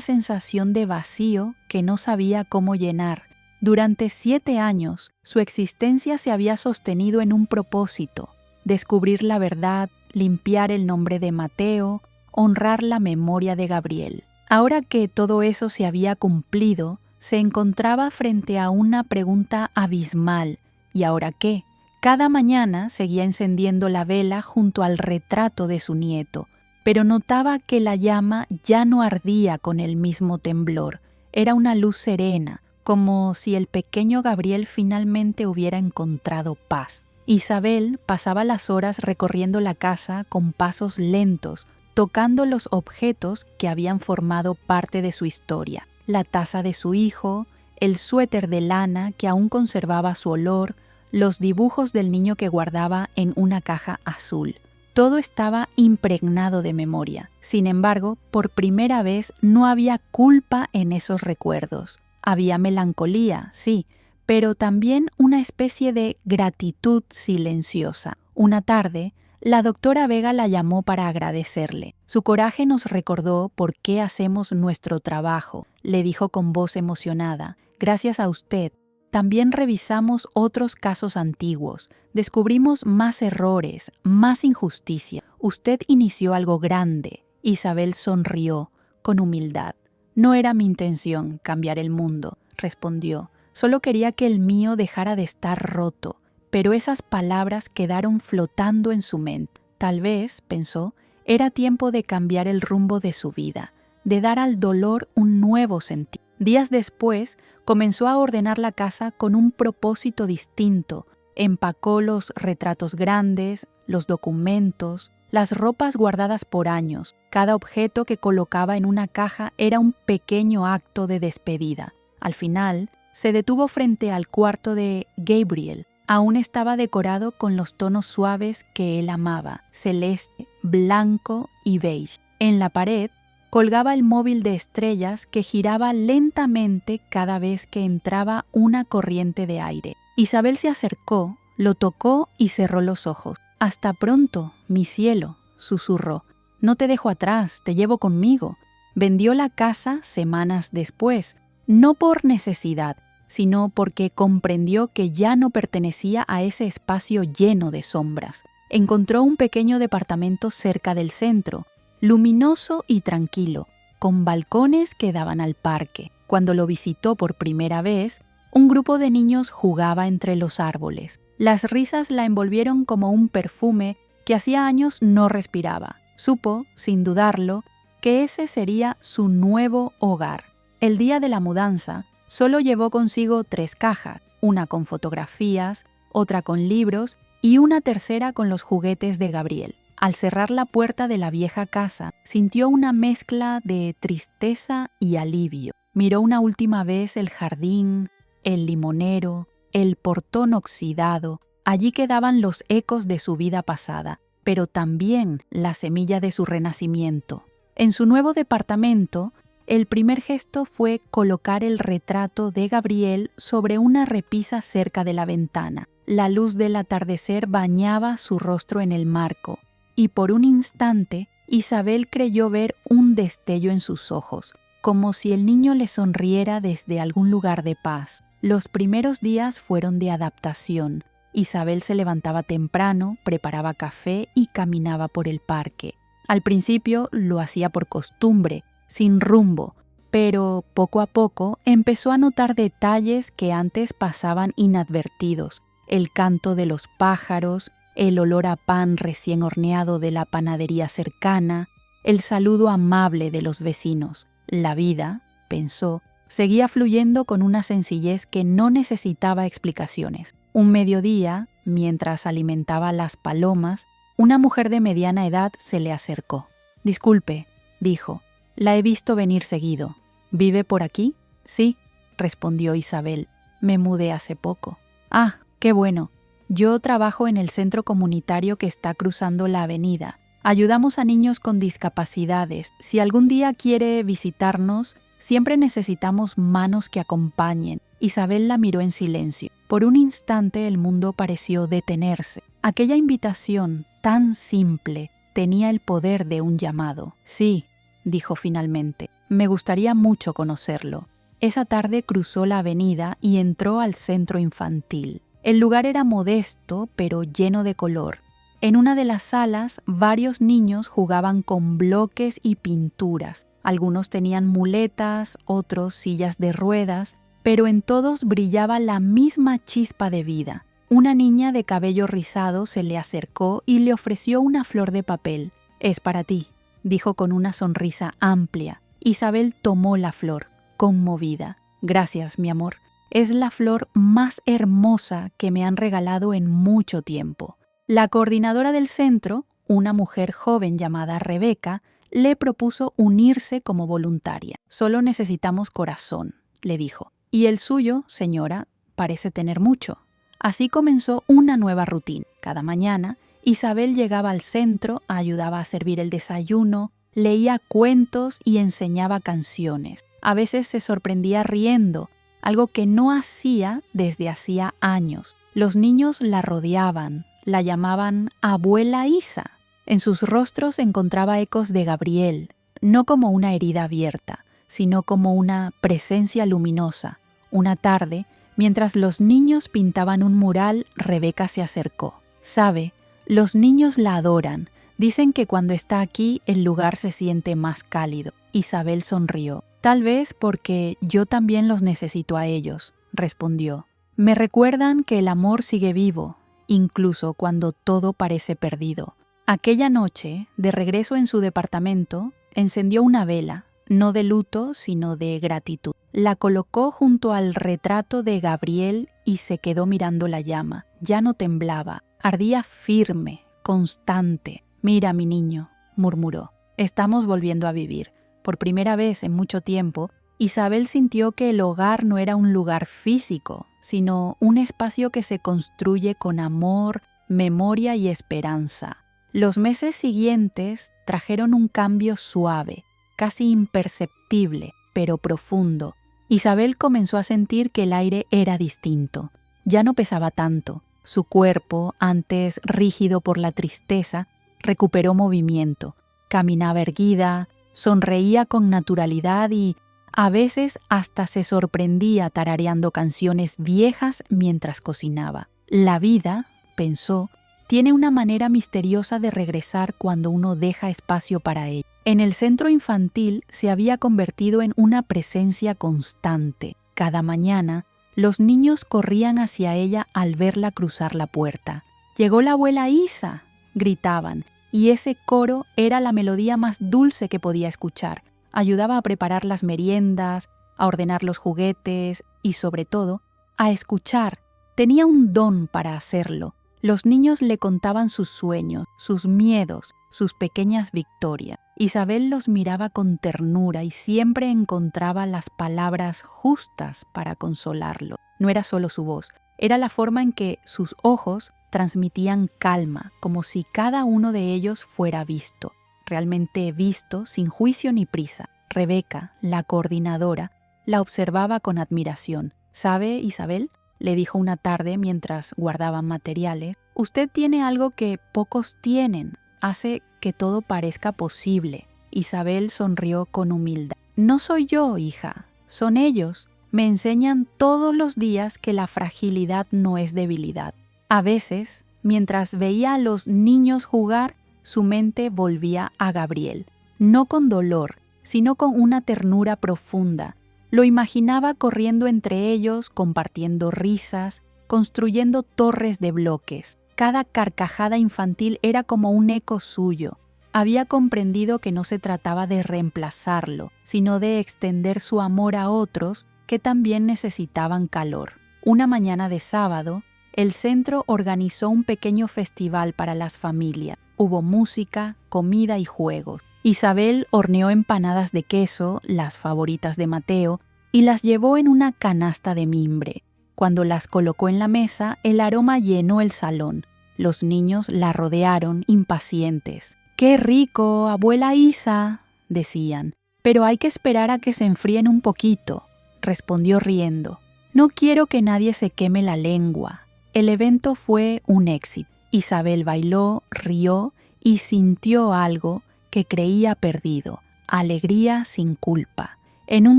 sensación de vacío que no sabía cómo llenar. Durante 7 años, su existencia se había sostenido en un propósito: descubrir la verdad, limpiar el nombre de Mateo, honrar la memoria de Gabriel. Ahora que todo eso se había cumplido, se encontraba frente a una pregunta abismal. ¿Y ahora qué? Cada mañana seguía encendiendo la vela junto al retrato de su nieto, pero notaba que la llama ya no ardía con el mismo temblor. Era una luz serena, como si el pequeño Gabriel finalmente hubiera encontrado paz. Isabel pasaba las horas recorriendo la casa con pasos lentos, tocando los objetos que habían formado parte de su historia. La taza de su hijo, el suéter de lana que aún conservaba su olor, los dibujos del niño que guardaba en una caja azul. Todo estaba impregnado de memoria. Sin embargo, por primera vez no había culpa en esos recuerdos. Había melancolía, sí, pero también una especie de gratitud silenciosa. Una tarde, la doctora Vega la llamó para agradecerle. Su coraje nos recordó por qué hacemos nuestro trabajo, le dijo con voz emocionada. Gracias a usted, también revisamos otros casos antiguos. Descubrimos más errores, más injusticia. Usted inició algo grande. Isabel sonrió con humildad. «No era mi intención cambiar el mundo», respondió. «Solo quería que el mío dejara de estar roto». Pero esas palabras quedaron flotando en su mente. Tal vez, pensó, era tiempo de cambiar el rumbo de su vida, de dar al dolor un nuevo sentido. Días después, comenzó a ordenar la casa con un propósito distinto. Empacó los retratos grandes, los documentos, las ropas guardadas por años. Cada objeto que colocaba en una caja era un pequeño acto de despedida. Al final, se detuvo frente al cuarto de Gabriel. Aún estaba decorado con los tonos suaves que él amaba, celeste, blanco y beige. En la pared colgaba el móvil de estrellas que giraba lentamente cada vez que entraba una corriente de aire. Isabel se acercó, lo tocó y cerró los ojos. «Hasta pronto, mi cielo», susurró. «No te dejo atrás, te llevo conmigo». Vendió la casa semanas después. no por necesidad, sino porque comprendió que ya no pertenecía a ese espacio lleno de sombras. Encontró un pequeño departamento cerca del centro, luminoso y tranquilo, con balcones que daban al parque. Cuando lo visitó por primera vez, un grupo de niños jugaba entre los árboles. Las risas la envolvieron como un perfume que hacía años no respiraba. Supo, sin dudarlo, que ese sería su nuevo hogar. El día de la mudanza, solo llevó consigo 3 cajas, una con fotografías, otra con libros y una tercera con los juguetes de Gabriel. Al cerrar la puerta de la vieja casa, sintió una mezcla de tristeza y alivio. Miró una última vez el jardín, el limonero, el portón oxidado. Allí quedaban los ecos de su vida pasada, pero también la semilla de su renacimiento. En su nuevo departamento, el primer gesto fue colocar el retrato de Gabriel sobre una repisa cerca de la ventana. La luz del atardecer bañaba su rostro en el marco, y por un instante Isabel creyó ver un destello en sus ojos, como si el niño le sonriera desde algún lugar de paz. Los primeros días fueron de adaptación. Isabel se levantaba temprano, preparaba café y caminaba por el parque. Al principio lo hacía por costumbre, sin rumbo, pero poco a poco empezó a notar detalles que antes pasaban inadvertidos: el canto de los pájaros, el olor a pan recién horneado de la panadería cercana, el saludo amable de los vecinos. La vida, pensó, seguía fluyendo con una sencillez que no necesitaba explicaciones. Un mediodía, mientras alimentaba a las palomas, una mujer de mediana edad se le acercó. «Disculpe», dijo, «la he visto venir seguido. ¿Vive por aquí?» «Sí», respondió Isabel, «me mudé hace poco». «Ah, qué bueno. Yo trabajo en el centro comunitario que está cruzando la avenida. Ayudamos a niños con discapacidades. Si algún día quiere visitarnos, siempre necesitamos manos que acompañen». Isabel la miró en silencio. Por un instante el mundo pareció detenerse. Aquella invitación tan simple tenía el poder de un llamado. «Sí», dijo finalmente, «me gustaría mucho conocerlo». Esa tarde cruzó la avenida y entró al centro infantil. El lugar era modesto, pero lleno de color. En una de las salas, varios niños jugaban con bloques y pinturas. Algunos tenían muletas, otros sillas de ruedas, pero en todos brillaba la misma chispa de vida. Una niña de cabello rizado se le acercó y le ofreció una flor de papel. «Es para ti», dijo con una sonrisa amplia. Isabel tomó la flor, conmovida. «Gracias, mi amor. Es la flor más hermosa que me han regalado en mucho tiempo». La coordinadora del centro, una mujer joven llamada Rebeca, le propuso unirse como voluntaria. «Solo necesitamos corazón», le dijo. «Y el suyo, señora, parece tener mucho». Así comenzó una nueva rutina. Cada mañana, Isabel llegaba al centro, ayudaba a servir el desayuno, leía cuentos y enseñaba canciones. A veces se sorprendía riendo, algo que no hacía desde hacía años. Los niños la rodeaban, la llamaban Abuela Isa. En sus rostros encontraba ecos de Gabriel, no como una herida abierta, sino como una presencia luminosa. Una tarde, mientras los niños pintaban un mural, Rebeca se acercó. «Sabe, los niños la adoran. Dicen que cuando está aquí el lugar se siente más cálido». Isabel sonrió. «Tal vez porque yo también los necesito a ellos», respondió. «Me recuerdan que el amor sigue vivo, incluso cuando todo parece perdido». Aquella noche, de regreso en su departamento, encendió una vela, no de luto, sino de gratitud. La colocó junto al retrato de Gabriel y se quedó mirando la llama. Ya no temblaba, ardía firme, constante. «Mira, mi niño», murmuró, «estamos volviendo a vivir». Por primera vez en mucho tiempo, Isabel sintió que el hogar no era un lugar físico, sino un espacio que se construye con amor, memoria y esperanza. Los meses siguientes trajeron un cambio suave, casi imperceptible, pero profundo. Isabel comenzó a sentir que el aire era distinto. Ya no pesaba tanto. Su cuerpo, antes rígido por la tristeza, recuperó movimiento. Caminaba erguida, sonreía con naturalidad y A veces hasta se sorprendía tarareando canciones viejas mientras cocinaba. La vida, pensó, tiene una manera misteriosa de regresar cuando uno deja espacio para ella. En el centro infantil se había convertido en una presencia constante. Cada mañana, los niños corrían hacia ella al verla cruzar la puerta. «¡Llegó la abuela Isa!», gritaban, y ese coro era la melodía más dulce que podía escuchar. Ayudaba a preparar las meriendas, a ordenar los juguetes y, sobre todo, a escuchar. Tenía un don para hacerlo. Los niños le contaban sus sueños, sus miedos, sus pequeñas victorias. Isabel los miraba con ternura y siempre encontraba las palabras justas para consolarlo. No era solo su voz, era la forma en que sus ojos transmitían calma, como si cada uno de ellos fuera visto, realmente visto, sin juicio ni prisa. Rebeca, la coordinadora, la observaba con admiración. «¿Sabe, Isabel?», le dijo una tarde mientras guardaban materiales, «usted tiene algo que pocos tienen. Hace que todo parezca posible». Isabel sonrió con humildad. «No soy yo, hija, son ellos. Me enseñan todos los días que la fragilidad no es debilidad». A veces, mientras veía a los niños jugar, su mente volvía a Gabriel, no con dolor, sino con una ternura profunda. Lo imaginaba corriendo entre ellos, compartiendo risas, construyendo torres de bloques. Cada carcajada infantil era como un eco suyo. Había comprendido que no se trataba de reemplazarlo, sino de extender su amor a otros que también necesitaban calor. Una mañana de sábado, el centro organizó un pequeño festival para las familias. Hubo música, comida y juegos. Isabel horneó empanadas de queso, las favoritas de Mateo, y las llevó en una canasta de mimbre. Cuando las colocó en la mesa, el aroma llenó el salón. Los niños la rodearon, impacientes. «¡Qué rico, abuela Isa!», decían. «Pero hay que esperar a que se enfríen un poquito», respondió riendo. «No quiero que nadie se queme la lengua». El evento fue un éxito. Isabel bailó, rió y sintió algo que creía perdido, alegría sin culpa. En un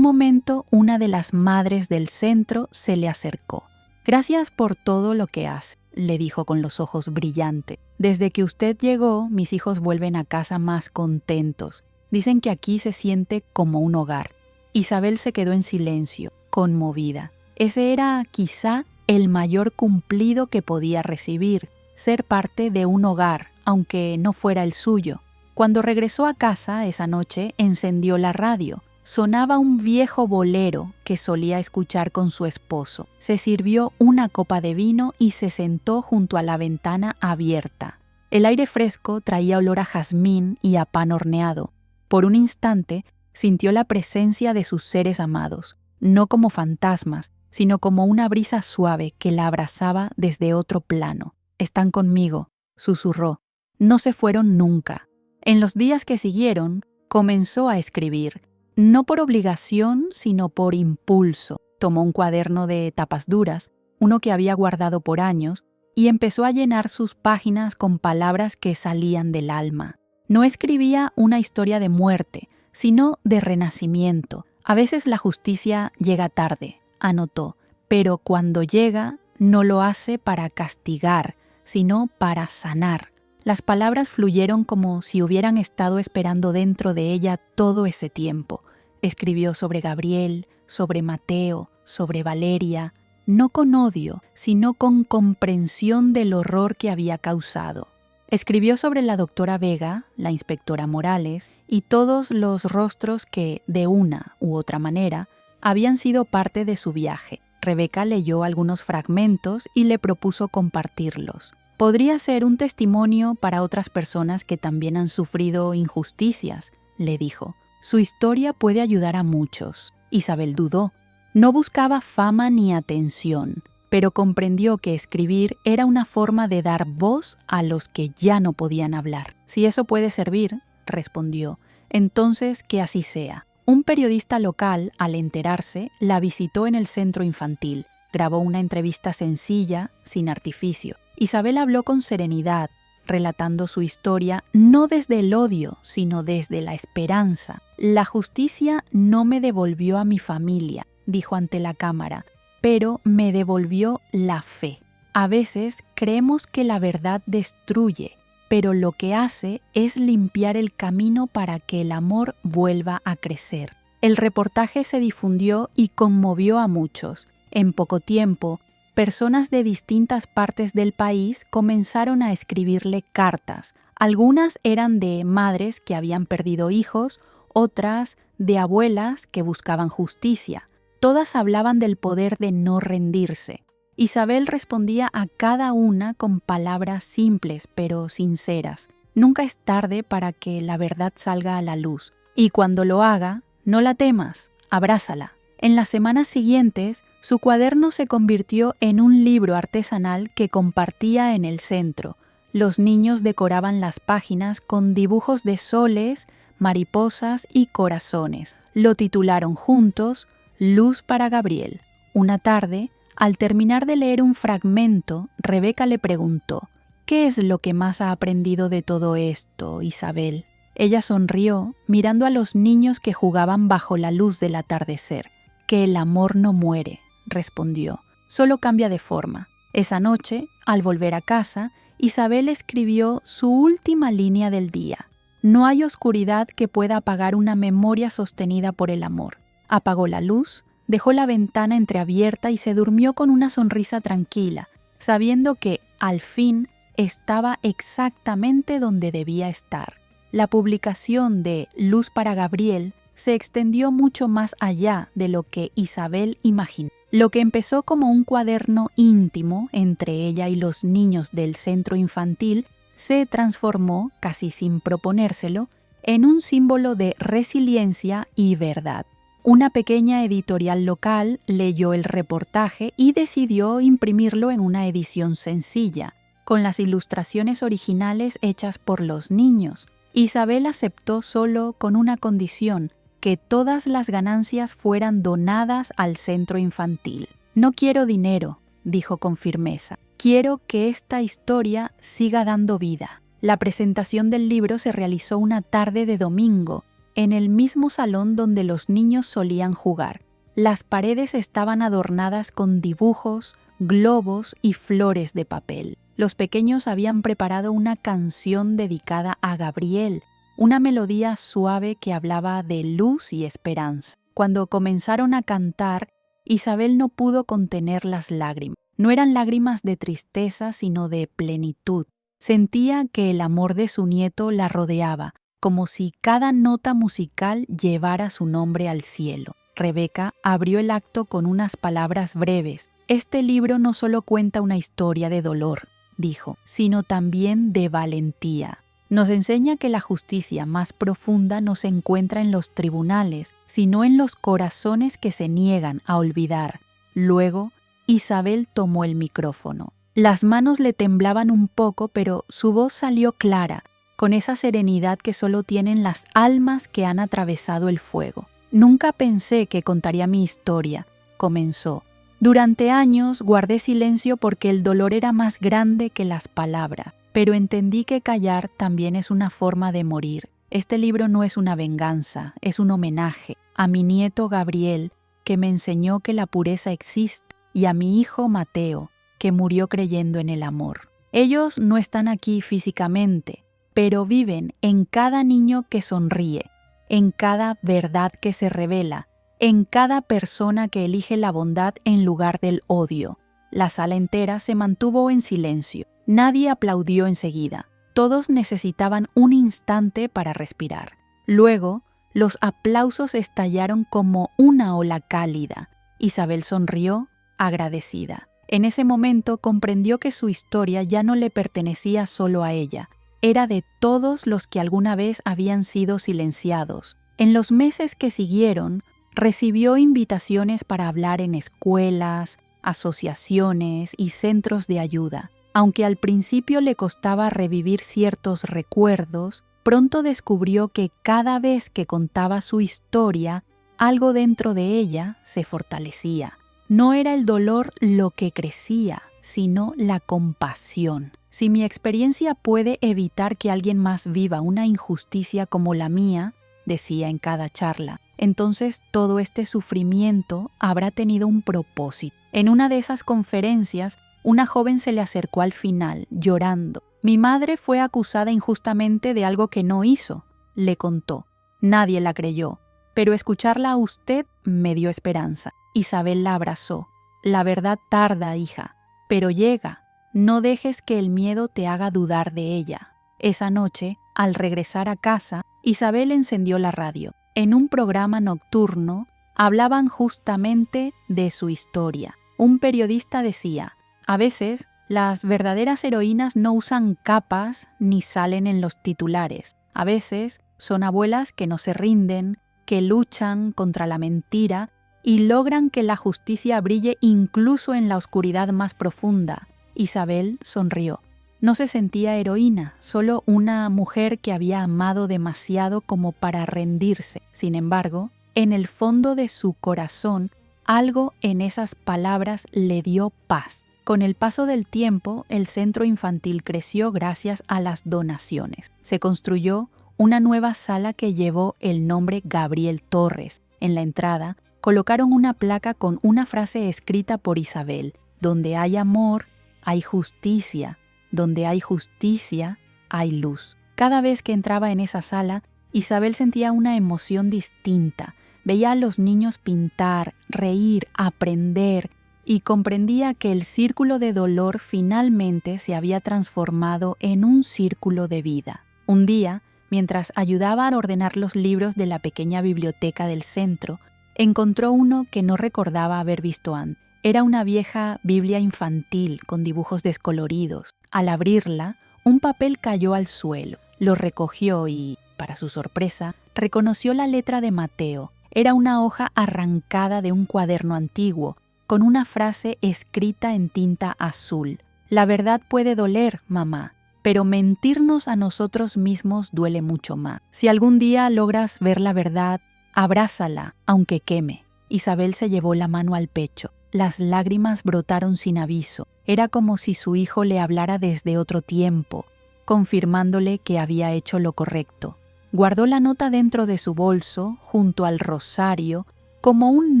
momento, una de las madres del centro se le acercó. «Gracias por todo lo que hace», le dijo con los ojos brillantes. «Desde que usted llegó, mis hijos vuelven a casa más contentos. Dicen que aquí se siente como un hogar». Isabel se quedó en silencio, conmovida. Ese era, quizá, el mayor cumplido que podía recibir, ser parte de un hogar, aunque no fuera el suyo. Cuando regresó a casa esa noche, encendió la radio. Sonaba un viejo bolero que solía escuchar con su esposo. Se sirvió una copa de vino y se sentó junto a la ventana abierta. El aire fresco traía olor a jazmín y a pan horneado. Por un instante, sintió la presencia de sus seres amados, no como fantasmas, sino como una brisa suave que la abrazaba desde otro plano. «Están conmigo», susurró. «No se fueron nunca». En los días que siguieron, comenzó a escribir, no por obligación, sino por impulso. Tomó un cuaderno de tapas duras, uno que había guardado por años, y empezó a llenar sus páginas con palabras que salían del alma. No escribía una historia de muerte, sino de renacimiento. «A veces la justicia llega tarde», anotó, «pero cuando llega, no lo hace para castigar, sino para sanar». Las palabras fluyeron como si hubieran estado esperando dentro de ella todo ese tiempo. Escribió sobre Gabriel, sobre Mateo, sobre Valeria, no con odio, sino con comprensión del horror que había causado. Escribió sobre la doctora Vega, la inspectora Morales, y todos los rostros que, de una u otra manera, habían sido parte de su viaje. Rebeca leyó algunos fragmentos y le propuso compartirlos. «Podría ser un testimonio para otras personas que también han sufrido injusticias», le dijo. «Su historia puede ayudar a muchos». Isabel dudó. No buscaba fama ni atención, pero comprendió que escribir era una forma de dar voz a los que ya no podían hablar. «Si eso puede servir», respondió, «entonces que así sea». Un periodista local, al enterarse, la visitó en el centro infantil. Grabó una entrevista sencilla, sin artificio. Isabel habló con serenidad, relatando su historia no desde el odio, sino desde la esperanza. La justicia no me devolvió a mi familia, dijo ante la cámara, pero me devolvió la fe. A veces creemos que la verdad destruye, pero lo que hace es limpiar el camino para que el amor vuelva a crecer. El reportaje se difundió y conmovió a muchos. En poco tiempo, personas de distintas partes del país comenzaron a escribirle cartas. Algunas eran de madres que habían perdido hijos, otras de abuelas que buscaban justicia. Todas hablaban del poder de no rendirse. Isabel respondía a cada una con palabras simples pero sinceras. Nunca es tarde para que la verdad salga a la luz. Y cuando lo haga, no la temas, abrázala. En las semanas siguientes, su cuaderno se convirtió en un libro artesanal que compartía en el centro. Los niños decoraban las páginas con dibujos de soles, mariposas y corazones. Lo titularon juntos Luz para Gabriel. Una tarde, al terminar de leer un fragmento, Rebeca le preguntó: «¿Qué es lo que más ha aprendido de todo esto, Isabel?». Ella sonrió, mirando a los niños que jugaban bajo la luz del atardecer. «Que el amor no muere», respondió, «solo cambia de forma». Esa noche, al volver a casa, Isabel escribió su última línea del día. No hay oscuridad que pueda apagar una memoria sostenida por el amor. Apagó la luz, dejó la ventana entreabierta y se durmió con una sonrisa tranquila, sabiendo que, al fin, estaba exactamente donde debía estar. La publicación de Luz para Gabriel se extendió mucho más allá de lo que Isabel imaginó. Lo que empezó como un cuaderno íntimo entre ella y los niños del centro infantil se transformó, casi sin proponérselo, en un símbolo de resiliencia y verdad. Una pequeña editorial local leyó el reportaje y decidió imprimirlo en una edición sencilla, con las ilustraciones originales hechas por los niños. Isabel aceptó solo con una condición: que todas las ganancias fueran donadas al centro infantil. «No quiero dinero», dijo con firmeza. «Quiero que esta historia siga dando vida». La presentación del libro se realizó una tarde de domingo, en el mismo salón donde los niños solían jugar. Las paredes estaban adornadas con dibujos, globos y flores de papel. Los pequeños habían preparado una canción dedicada a Gabriel, una melodía suave que hablaba de luz y esperanza. Cuando comenzaron a cantar, Isabel no pudo contener las lágrimas. No eran lágrimas de tristeza, sino de plenitud. Sentía que el amor de su nieto la rodeaba, como si cada nota musical llevara su nombre al cielo. Rebeca abrió el acto con unas palabras breves. «Este libro no solo cuenta una historia de dolor», dijo, «sino también de valentía. Nos enseña que la justicia más profunda no se encuentra en los tribunales, sino en los corazones que se niegan a olvidar». Luego, Isabel tomó el micrófono. Las manos le temblaban un poco, pero su voz salió clara, con esa serenidad que solo tienen las almas que han atravesado el fuego. «Nunca pensé que contaría mi historia», comenzó. «Durante años guardé silencio porque el dolor era más grande que las palabras. Pero entendí que callar también es una forma de morir. Este libro no es una venganza, es un homenaje a mi nieto Gabriel, que me enseñó que la pureza existe, y a mi hijo Mateo, que murió creyendo en el amor. Ellos no están aquí físicamente, pero viven en cada niño que sonríe, en cada verdad que se revela, en cada persona que elige la bondad en lugar del odio». La sala entera se mantuvo en silencio. Nadie aplaudió enseguida. Todos necesitaban un instante para respirar. Luego, los aplausos estallaron como una ola cálida. Isabel sonrió, agradecida. En ese momento comprendió que su historia ya no le pertenecía solo a ella. Era de todos los que alguna vez habían sido silenciados. En los meses que siguieron, recibió invitaciones para hablar en escuelas, asociaciones y centros de ayuda. Aunque al principio le costaba revivir ciertos recuerdos, pronto descubrió que cada vez que contaba su historia, algo dentro de ella se fortalecía. No era el dolor lo que crecía, sino la compasión. Si mi experiencia puede evitar que alguien más viva una injusticia como la mía, decía en cada charla, entonces todo este sufrimiento habrá tenido un propósito. En una de esas conferencias, una joven se le acercó al final, llorando. Mi madre fue acusada injustamente de algo que no hizo, le contó. Nadie la creyó, pero escucharla a usted me dio esperanza. Isabel la abrazó. La verdad tarda, hija, pero llega. No dejes que el miedo te haga dudar de ella. Esa noche, al regresar a casa, Isabel encendió la radio. En un programa nocturno, hablaban justamente de su historia. Un periodista decía, a veces, las verdaderas heroínas no usan capas ni salen en los titulares. A veces, son abuelas que no se rinden, que luchan contra la mentira y logran que la justicia brille incluso en la oscuridad más profunda. Isabel sonrió. No se sentía heroína, solo una mujer que había amado demasiado como para rendirse. Sin embargo, en el fondo de su corazón, algo en esas palabras le dio paz. Con el paso del tiempo, el centro infantil creció gracias a las donaciones. Se construyó una nueva sala que llevó el nombre Gabriel Torres. En la entrada, colocaron una placa con una frase escrita por Isabel: donde hay amor, hay justicia. Donde hay justicia, hay luz. Cada vez que entraba en esa sala, Isabel sentía una emoción distinta. Veía a los niños pintar, reír, aprender y comprendía que el círculo de dolor finalmente se había transformado en un círculo de vida. Un día, mientras ayudaba a ordenar los libros de la pequeña biblioteca del centro, encontró uno que no recordaba haber visto antes. Era una vieja Biblia infantil con dibujos descoloridos. Al abrirla, un papel cayó al suelo. Lo recogió y, para su sorpresa, reconoció la letra de Mateo. Era una hoja arrancada de un cuaderno antiguo, con una frase escrita en tinta azul. La verdad puede doler, mamá, pero mentirnos a nosotros mismos duele mucho más. Si algún día logras ver la verdad, abrázala, aunque queme. Isabel se llevó la mano al pecho. Las lágrimas brotaron sin aviso. Era como si su hijo le hablara desde otro tiempo, confirmándole que había hecho lo correcto. Guardó la nota dentro de su bolso, junto al rosario, como un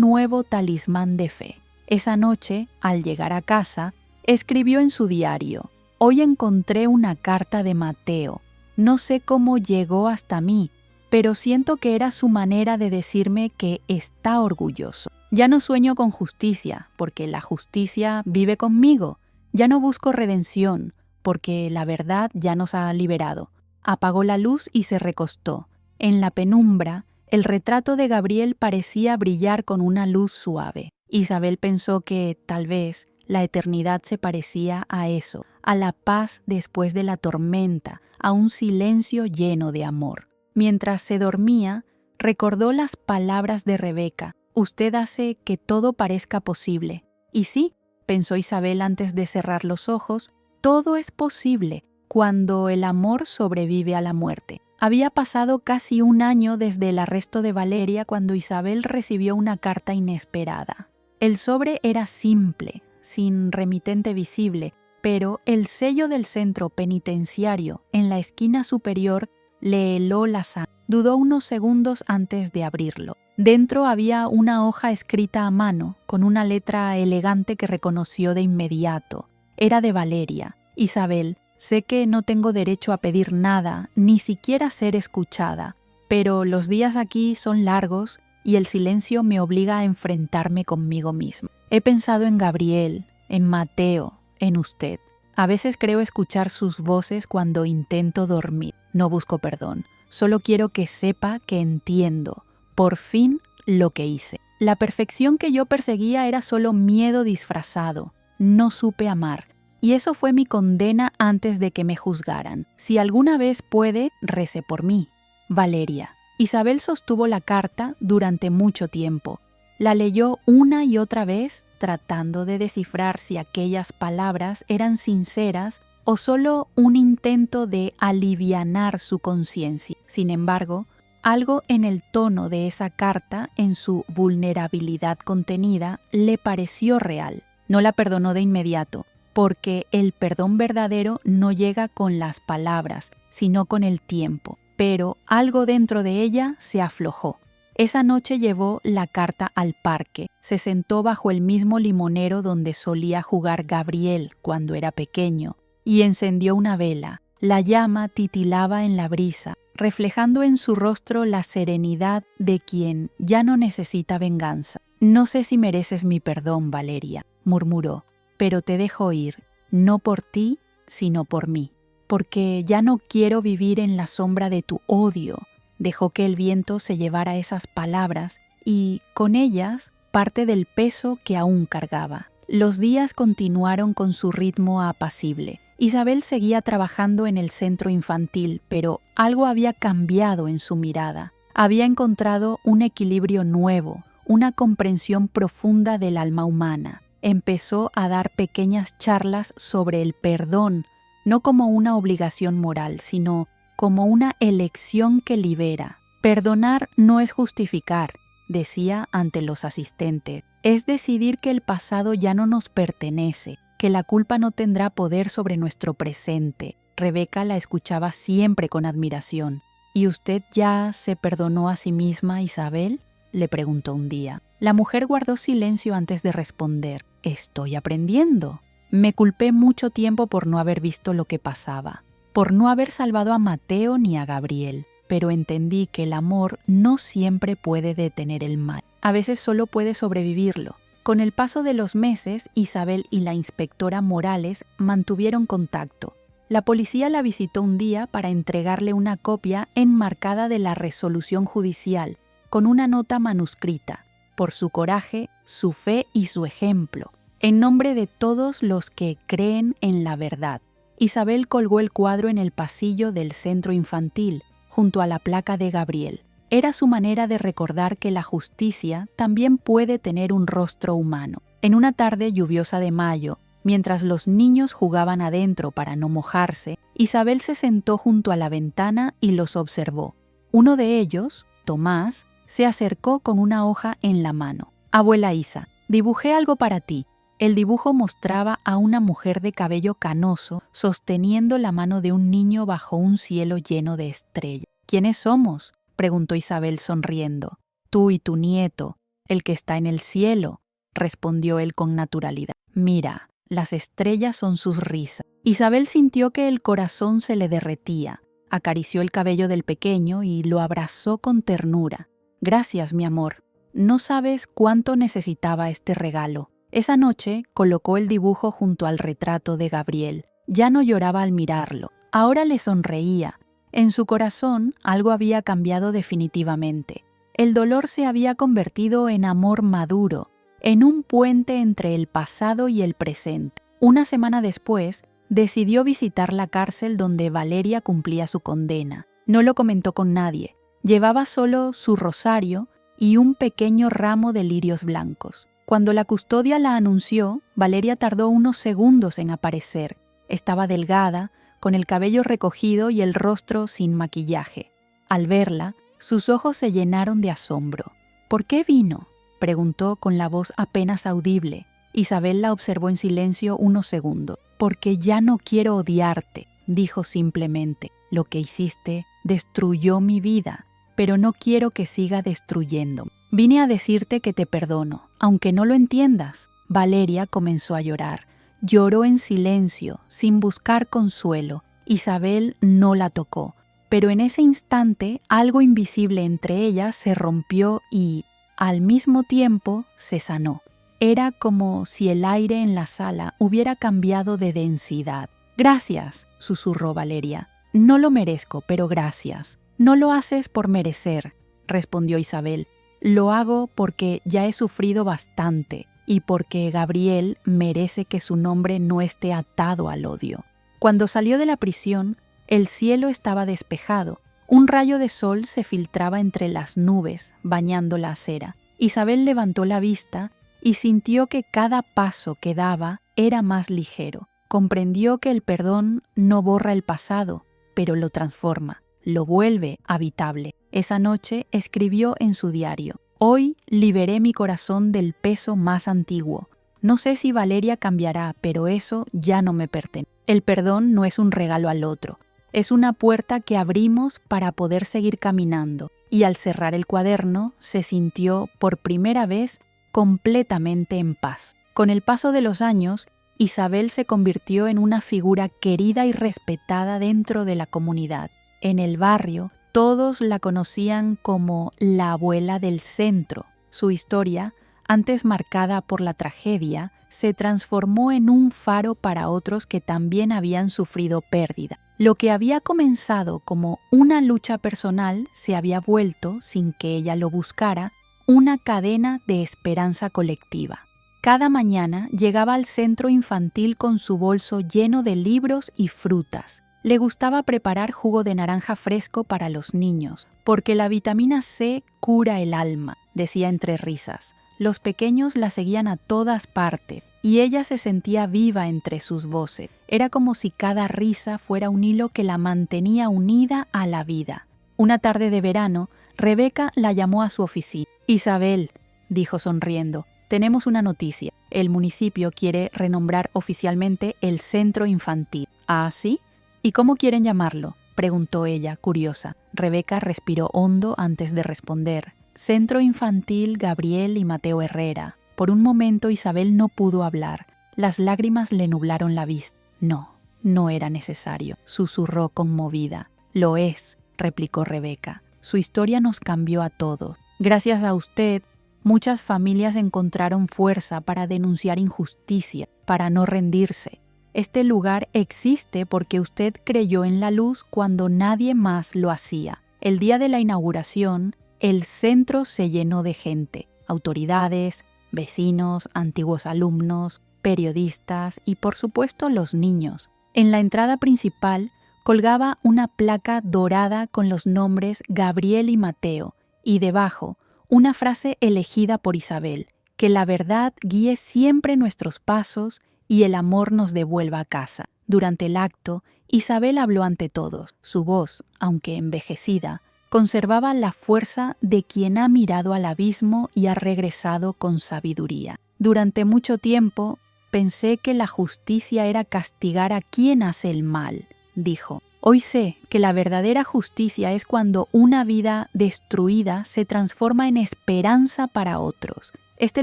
nuevo talismán de fe. Esa noche, al llegar a casa, escribió en su diario: «Hoy encontré una carta de Mateo. No sé cómo llegó hasta mí, pero siento que era su manera de decirme que está orgulloso. Ya no sueño con justicia, porque la justicia vive conmigo. Ya no busco redención, porque la verdad ya nos ha liberado». Apagó la luz y se recostó. En la penumbra, el retrato de Gabriel parecía brillar con una luz suave. Isabel pensó que, tal vez, la eternidad se parecía a eso, a la paz después de la tormenta, a un silencio lleno de amor. Mientras se dormía, recordó las palabras de Rebeca: «Usted hace que todo parezca posible». Y sí, pensó Isabel antes de cerrar los ojos, todo es posible cuando el amor sobrevive a la muerte. Había pasado casi un año desde el arresto de Valeria cuando Isabel recibió una carta inesperada. El sobre era simple, sin remitente visible, pero el sello del centro penitenciario en la esquina superior le heló la sangre. Dudó unos segundos antes de abrirlo. Dentro había una hoja escrita a mano, con una letra elegante que reconoció de inmediato. Era de Valeria. «Isabel, sé que no tengo derecho a pedir nada, ni siquiera ser escuchada, pero los días aquí son largos y el silencio me obliga a enfrentarme conmigo misma. He pensado en Gabriel, en Mateo, en usted. A veces creo escuchar sus voces cuando intento dormir. No busco perdón, solo quiero que sepa que entiendo, por fin, lo que hice. La perfección que yo perseguía era solo miedo disfrazado. No supe amar. Y eso fue mi condena antes de que me juzgaran. Si alguna vez puede, rece por mí. Valeria». Isabel sostuvo la carta durante mucho tiempo. La leyó una y otra vez, tratando de descifrar si aquellas palabras eran sinceras o solo un intento de alivianar su conciencia. Sin embargo, algo en el tono de esa carta, en su vulnerabilidad contenida, le pareció real. No la perdonó de inmediato. porque el perdón verdadero no llega con las palabras, sino con el tiempo. Pero algo dentro de ella se aflojó. Esa noche llevó la carta al parque, se sentó bajo el mismo limonero donde solía jugar Gabriel cuando era pequeño, y encendió una vela. La llama titilaba en la brisa, reflejando en su rostro la serenidad de quien ya no necesita venganza. «No sé si mereces mi perdón, Valeria», murmuró, «pero te dejo ir, no por ti, sino por mí, porque ya no quiero vivir en la sombra de tu odio». Dejó que el viento se llevara esas palabras y, con ellas, parte del peso que aún cargaba. Los días continuaron con su ritmo apacible. Isabel seguía trabajando en el centro infantil, pero algo había cambiado en su mirada. Había encontrado un equilibrio nuevo, una comprensión profunda del alma humana. Empezó a dar pequeñas charlas sobre el perdón, no como una obligación moral, sino como una elección que libera. Perdonar no es justificar, decía ante los asistentes. Es decidir que el pasado ya no nos pertenece, que la culpa no tendrá poder sobre nuestro presente. Rebeca la escuchaba siempre con admiración. ¿Y usted ya se perdonó a sí misma, Isabel?, le preguntó un día. La mujer guardó silencio antes de responder. Estoy aprendiendo. Me culpé mucho tiempo por no haber visto lo que pasaba, por no haber salvado a Mateo ni a Gabriel, pero entendí que el amor no siempre puede detener el mal. A veces solo puede sobrevivirlo. Con el paso de los meses, Isabel y la inspectora Morales mantuvieron contacto. La policía la visitó un día para entregarle una copia enmarcada de la resolución judicial, con una nota manuscrita, por su coraje, su fe y su ejemplo, en nombre de todos los que creen en la verdad. Isabel colgó el cuadro en el pasillo del centro infantil, junto a la placa de Gabriel. Era su manera de recordar que la justicia también puede tener un rostro humano. En una tarde lluviosa de mayo, mientras los niños jugaban adentro para no mojarse, Isabel se sentó junto a la ventana y los observó. Uno de ellos, Tomás, se acercó con una hoja en la mano. «Abuela Isa, dibujé algo para ti». El dibujo mostraba a una mujer de cabello canoso sosteniendo la mano de un niño bajo un cielo lleno de estrellas. «¿Quiénes somos?», preguntó Isabel sonriendo. «Tú y tu nieto, el que está en el cielo», respondió él con naturalidad. «Mira, las estrellas son sus risas». Isabel sintió que el corazón se le derretía. Acarició el cabello del pequeño y lo abrazó con ternura. «Gracias, mi amor. No sabes cuánto necesitaba este regalo». Esa noche colocó el dibujo junto al retrato de Gabriel. Ya no lloraba al mirarlo. Ahora le sonreía. En su corazón algo había cambiado definitivamente. El dolor se había convertido en amor maduro, en un puente entre el pasado y el presente. Una semana después, decidió visitar la cárcel donde Valeria cumplía su condena. No lo comentó con nadie. Llevaba solo su rosario y un pequeño ramo de lirios blancos. Cuando la custodia la anunció, Valeria tardó unos segundos en aparecer. Estaba delgada, con el cabello recogido y el rostro sin maquillaje. Al verla, sus ojos se llenaron de asombro. «¿Por qué vino?», preguntó con la voz apenas audible. Isabel la observó en silencio unos segundos. «Porque ya no quiero odiarte», dijo simplemente. «Lo que hiciste destruyó mi vida, pero no quiero que siga destruyéndome. Vine a decirte que te perdono, aunque no lo entiendas». Valeria comenzó a llorar. Lloró en silencio, sin buscar consuelo. Isabel no la tocó, pero en ese instante algo invisible entre ellas se rompió y, al mismo tiempo, se sanó. Era como si el aire en la sala hubiera cambiado de densidad. «Gracias», susurró Valeria. «No lo merezco, pero gracias». «No lo haces por merecer», respondió Isabel. «Lo hago porque ya he sufrido bastante y porque Gabriel merece que su nombre no esté atado al odio». Cuando salió de la prisión, el cielo estaba despejado. Un rayo de sol se filtraba entre las nubes, bañando la acera. Isabel levantó la vista y sintió que cada paso que daba era más ligero. Comprendió que el perdón no borra el pasado, pero lo transforma, lo vuelve habitable. Esa noche escribió en su diario: «Hoy liberé mi corazón del peso más antiguo. No sé si Valeria cambiará, pero eso ya no me pertenece. El perdón no es un regalo al otro. Es una puerta que abrimos para poder seguir caminando. Y al cerrar el cuaderno, se sintió por primera vez completamente en paz. Con el paso de los años, Isabel se convirtió en una figura querida y respetada dentro de la comunidad. En el barrio, todos la conocían como la abuela del centro. Su historia, antes marcada por la tragedia, se transformó en un faro para otros que también habían sufrido pérdida. Lo que había comenzado como una lucha personal se había vuelto, sin que ella lo buscara, una cadena de esperanza colectiva. Cada mañana llegaba al centro infantil con su bolso lleno de libros y frutas. Le gustaba preparar jugo de naranja fresco para los niños, porque la vitamina C cura el alma, decía entre risas. Los pequeños la seguían a todas partes, y ella se sentía viva entre sus voces. Era como si cada risa fuera un hilo que la mantenía unida a la vida. Una tarde de verano, Rebeca la llamó a su oficina. «Isabel», dijo sonriendo, «tenemos una noticia. El municipio quiere renombrar oficialmente el centro infantil». «¿Ah, sí? ¿Y cómo quieren llamarlo?», preguntó ella, curiosa. Rebeca respiró hondo antes de responder. «Centro Infantil Gabriel y Mateo Herrera». Por un momento Isabel no pudo hablar. Las lágrimas le nublaron la vista. «No, no era necesario», susurró conmovida. «Lo es», replicó Rebeca. «Su historia nos cambió a todos. Gracias a usted, muchas familias encontraron fuerza para denunciar injusticia, para no rendirse. Este lugar existe porque usted creyó en la luz cuando nadie más lo hacía. El día de la inauguración, el centro se llenó de gente, autoridades, vecinos, antiguos alumnos, periodistas y por supuesto los niños. En la entrada principal colgaba una placa dorada con los nombres Gabriel y Mateo y debajo una frase elegida por Isabel: «Que la verdad guíe siempre nuestros pasos y el amor nos devuelva a casa». Durante el acto, Isabel habló ante todos. Su voz, aunque envejecida, conservaba la fuerza de quien ha mirado al abismo y ha regresado con sabiduría. «Durante mucho tiempo pensé que la justicia era castigar a quien hace el mal», dijo. «Hoy sé que la verdadera justicia es cuando una vida destruida se transforma en esperanza para otros. Este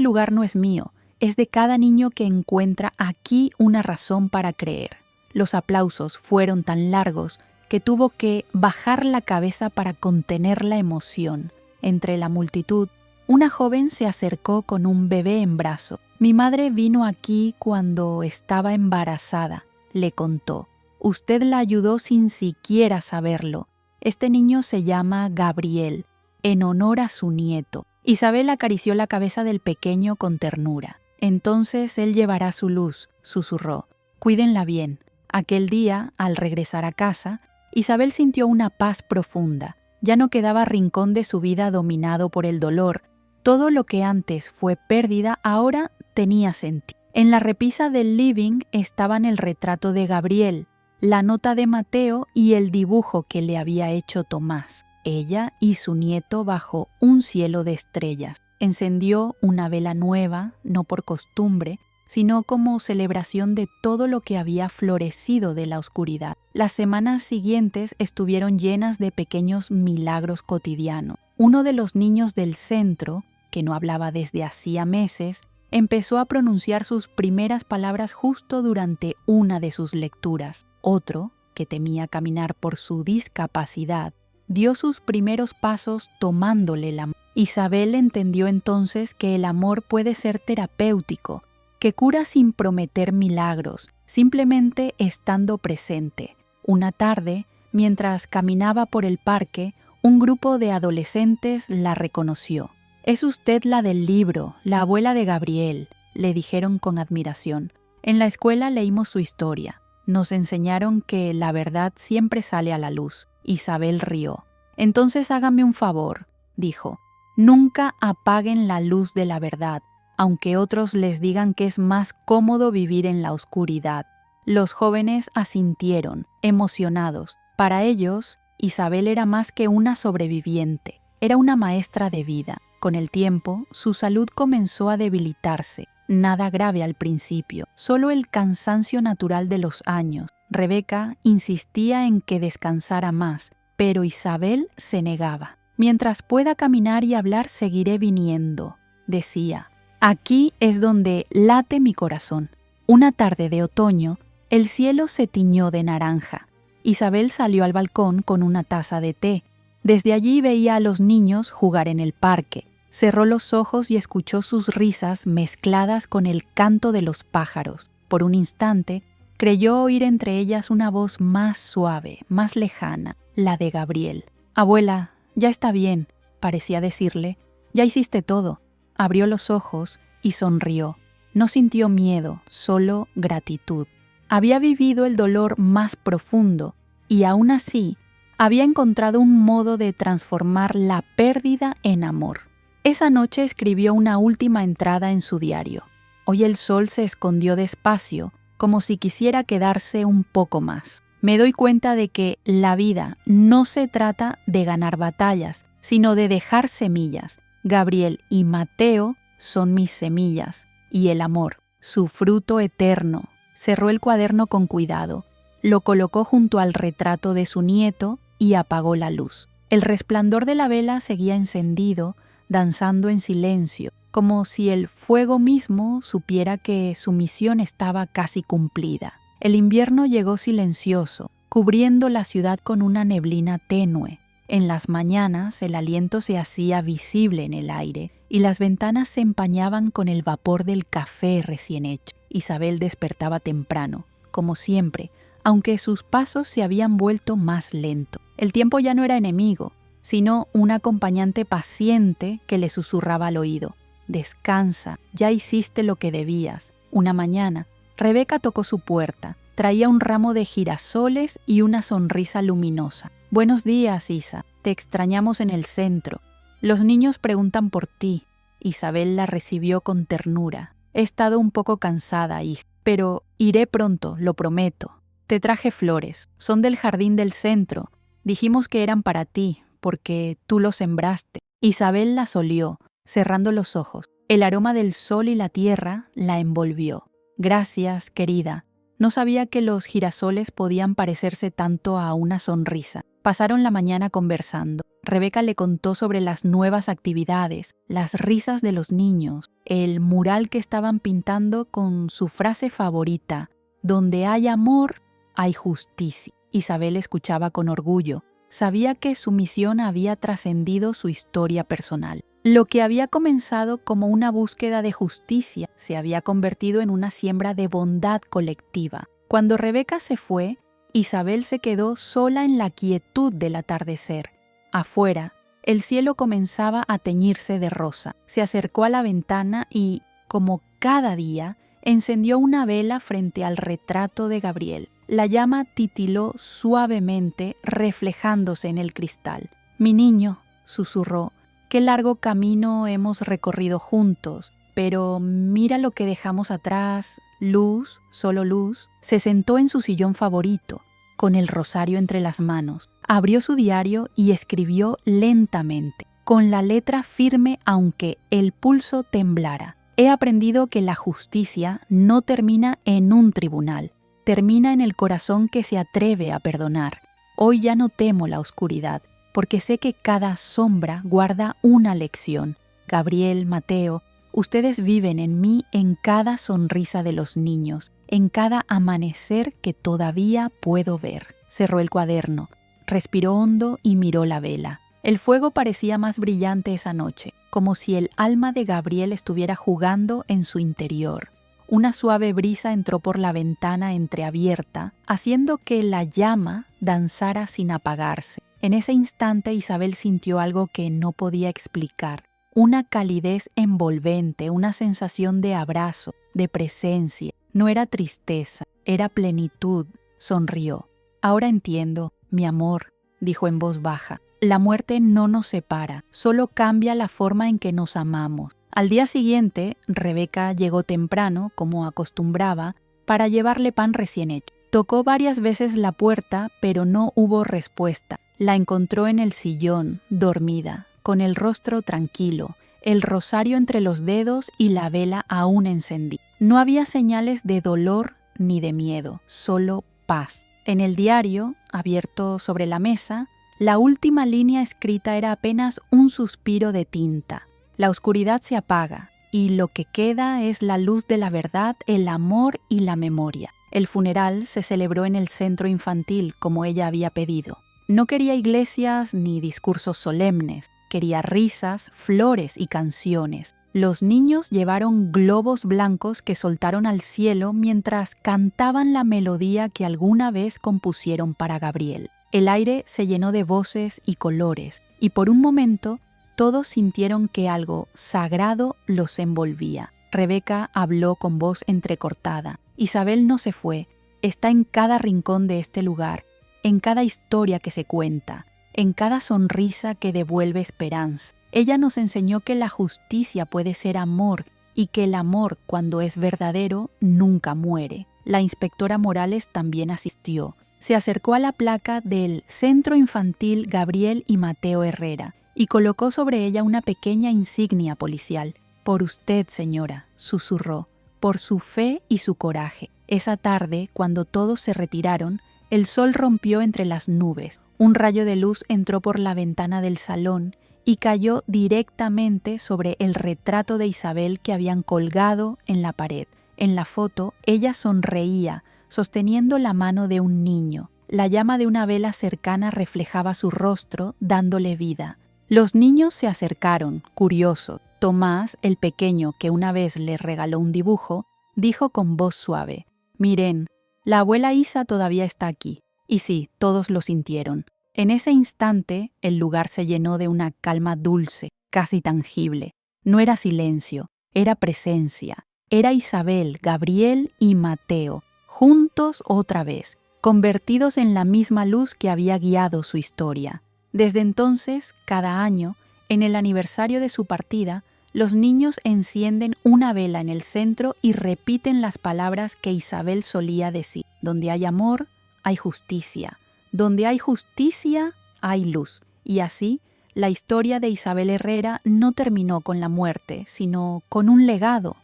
lugar no es mío, es de cada niño que encuentra aquí una razón para creer». Los aplausos fueron tan largos que tuvo que bajar la cabeza para contener la emoción. Entre la multitud, una joven se acercó con un bebé en brazo. «Mi madre vino aquí cuando estaba embarazada», le contó. «Usted la ayudó sin siquiera saberlo. Este niño se llama Gabriel, en honor a su nieto». Isabel acarició la cabeza del pequeño con ternura. «Entonces él llevará su luz», susurró. «Cuídenla bien». Aquel día, al regresar a casa, Isabel sintió una paz profunda. Ya no quedaba rincón de su vida dominado por el dolor. Todo lo que antes fue pérdida ahora tenía sentido. En la repisa del living estaban el retrato de Gabriel, la nota de Mateo y el dibujo que le había hecho Tomás. Ella y su nieto bajo un cielo de estrellas. Encendió una vela nueva, no por costumbre, sino como celebración de todo lo que había florecido de la oscuridad. Las semanas siguientes estuvieron llenas de pequeños milagros cotidianos. Uno de los niños del centro, que no hablaba desde hacía meses, empezó a pronunciar sus primeras palabras justo durante una de sus lecturas. Otro, que temía caminar por su discapacidad, dio sus primeros pasos tomándole la mano. Isabel entendió entonces que el amor puede ser terapéutico, que cura sin prometer milagros, simplemente estando presente. Una tarde, mientras caminaba por el parque, un grupo de adolescentes la reconoció. «Es usted la del libro, la abuela de Gabriel», le dijeron con admiración. «En la escuela leímos su historia. Nos enseñaron que la verdad siempre sale a la luz». Isabel rió. «Entonces hágame un favor», dijo. «Nunca apaguen la luz de la verdad, aunque otros les digan que es más cómodo vivir en la oscuridad». Los jóvenes asintieron, emocionados. Para ellos, Isabel era más que una sobreviviente, era una maestra de vida. Con el tiempo, su salud comenzó a debilitarse. Nada grave al principio, solo el cansancio natural de los años. Rebeca insistía en que descansara más, pero Isabel se negaba. Mientras pueda caminar y hablar, seguiré viniendo, decía. Aquí es donde late mi corazón. Una tarde de otoño, el cielo se tiñó de naranja. Isabel salió al balcón con una taza de té. Desde allí veía a los niños jugar en el parque. Cerró los ojos y escuchó sus risas mezcladas con el canto de los pájaros. Por un instante, creyó oír entre ellas una voz más suave, más lejana, la de Gabriel. «Abuela, ya está bien», parecía decirle. «Ya hiciste todo». Abrió los ojos y sonrió. No sintió miedo, solo gratitud. Había vivido el dolor más profundo y aún así había encontrado un modo de transformar la pérdida en amor. Esa noche escribió una última entrada en su diario. Hoy el sol se escondió despacio, como si quisiera quedarse un poco más. Me doy cuenta de que la vida no se trata de ganar batallas, sino de dejar semillas. Gabriel y Mateo son mis semillas, y el amor, su fruto eterno. Cerró el cuaderno con cuidado, lo colocó junto al retrato de su nieto y apagó la luz. El resplandor de la vela seguía encendido, danzando en silencio, como si el fuego mismo supiera que su misión estaba casi cumplida. El invierno llegó silencioso, cubriendo la ciudad con una neblina tenue. En las mañanas el aliento se hacía visible en el aire y las ventanas se empañaban con el vapor del café recién hecho. Isabel despertaba temprano, como siempre, aunque sus pasos se habían vuelto más lentos. El tiempo ya no era enemigo, sino un acompañante paciente que le susurraba al oído. «Descansa, ya hiciste lo que debías». Una mañana, Rebeca tocó su puerta. Traía un ramo de girasoles y una sonrisa luminosa. «Buenos días, Isa. Te extrañamos en el centro. Los niños preguntan por ti». Isabel la recibió con ternura. «He estado un poco cansada, hija, pero iré pronto, lo prometo. Te traje flores. Son del jardín del centro. Dijimos que eran para ti, porque tú los sembraste». Isabel las olió, cerrando los ojos. El aroma del sol y la tierra la envolvió. «Gracias, querida. No sabía que los girasoles podían parecerse tanto a una sonrisa». Pasaron la mañana conversando. Rebeca le contó sobre las nuevas actividades, las risas de los niños, el mural que estaban pintando con su frase favorita: «Donde hay amor, hay justicia». Isabel escuchaba con orgullo. Sabía que su misión había trascendido su historia personal. Lo que había comenzado como una búsqueda de justicia se había convertido en una siembra de bondad colectiva. Cuando Rebeca se fue, Isabel se quedó sola en la quietud del atardecer. Afuera, el cielo comenzaba a teñirse de rosa. Se acercó a la ventana y, como cada día, encendió una vela frente al retrato de Gabriel. La llama titiló suavemente, reflejándose en el cristal. «Mi niño», susurró, «qué largo camino hemos recorrido juntos, pero mira lo que dejamos atrás, luz, solo luz». Se sentó en su sillón favorito, con el rosario entre las manos. Abrió su diario y escribió lentamente, con la letra firme aunque el pulso temblara. «He aprendido que la justicia no termina en un tribunal, termina en el corazón que se atreve a perdonar. Hoy ya no temo la oscuridad, porque sé que cada sombra guarda una lección. Gabriel, Mateo, ustedes viven en mí en cada sonrisa de los niños, en cada amanecer que todavía puedo ver». Cerró el cuaderno, respiró hondo y miró la vela. El fuego parecía más brillante esa noche, como si el alma de Gabriel estuviera jugando en su interior. Una suave brisa entró por la ventana entreabierta, haciendo que la llama danzara sin apagarse. En ese instante Isabel sintió algo que no podía explicar. Una calidez envolvente, una sensación de abrazo, de presencia. No era tristeza, era plenitud. Sonrió. «Ahora entiendo, mi amor», dijo en voz baja. «La muerte no nos separa, solo cambia la forma en que nos amamos». Al día siguiente, Rebeca llegó temprano, como acostumbraba, para llevarle pan recién hecho. Tocó varias veces la puerta, pero no hubo respuesta. La encontró en el sillón, dormida, con el rostro tranquilo, el rosario entre los dedos y la vela aún encendida. No había señales de dolor ni de miedo, solo paz. En el diario, abierto sobre la mesa, la última línea escrita era apenas un suspiro de tinta. La oscuridad se apaga y lo que queda es la luz de la verdad, el amor y la memoria. El funeral se celebró en el centro infantil como ella había pedido. No quería iglesias ni discursos solemnes, quería risas, flores y canciones. Los niños llevaron globos blancos que soltaron al cielo mientras cantaban la melodía que alguna vez compusieron para Gabriel. El aire se llenó de voces y colores, y por un momento todos sintieron que algo sagrado los envolvía. Rebeca habló con voz entrecortada. Isabel no se fue, está en cada rincón de este lugar, en cada historia que se cuenta, en cada sonrisa que devuelve esperanza. Ella nos enseñó que la justicia puede ser amor y que el amor, cuando es verdadero, nunca muere. La inspectora Morales también asistió. Se acercó a la placa del Centro Infantil Gabriel y Mateo Herrera y colocó sobre ella una pequeña insignia policial. «Por usted, señora», susurró, «por su fe y su coraje». Esa tarde, cuando todos se retiraron, el sol rompió entre las nubes. Un rayo de luz entró por la ventana del salón y cayó directamente sobre el retrato de Isabel que habían colgado en la pared. En la foto, ella sonreía, sosteniendo la mano de un niño. La llama de una vela cercana reflejaba su rostro, dándole vida. Los niños se acercaron, curiosos. Tomás, el pequeño que una vez le regaló un dibujo, dijo con voz suave: «Miren, la abuela Isa todavía está aquí». Y sí, todos lo sintieron. En ese instante, el lugar se llenó de una calma dulce, casi tangible. No era silencio, era presencia. Era Isabel, Gabriel y Mateo, juntos otra vez, convertidos en la misma luz que había guiado su historia. Desde entonces, cada año, en el aniversario de su partida, los niños encienden una vela en el centro y repiten las palabras que Isabel solía decir: «Donde hay amor, hay justicia. Donde hay justicia, hay luz». Y así, la historia de Isabel Herrera no terminó con la muerte, sino con un legado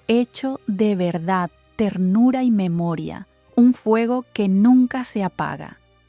hecho de verdad, ternura y memoria, un fuego que nunca se apaga.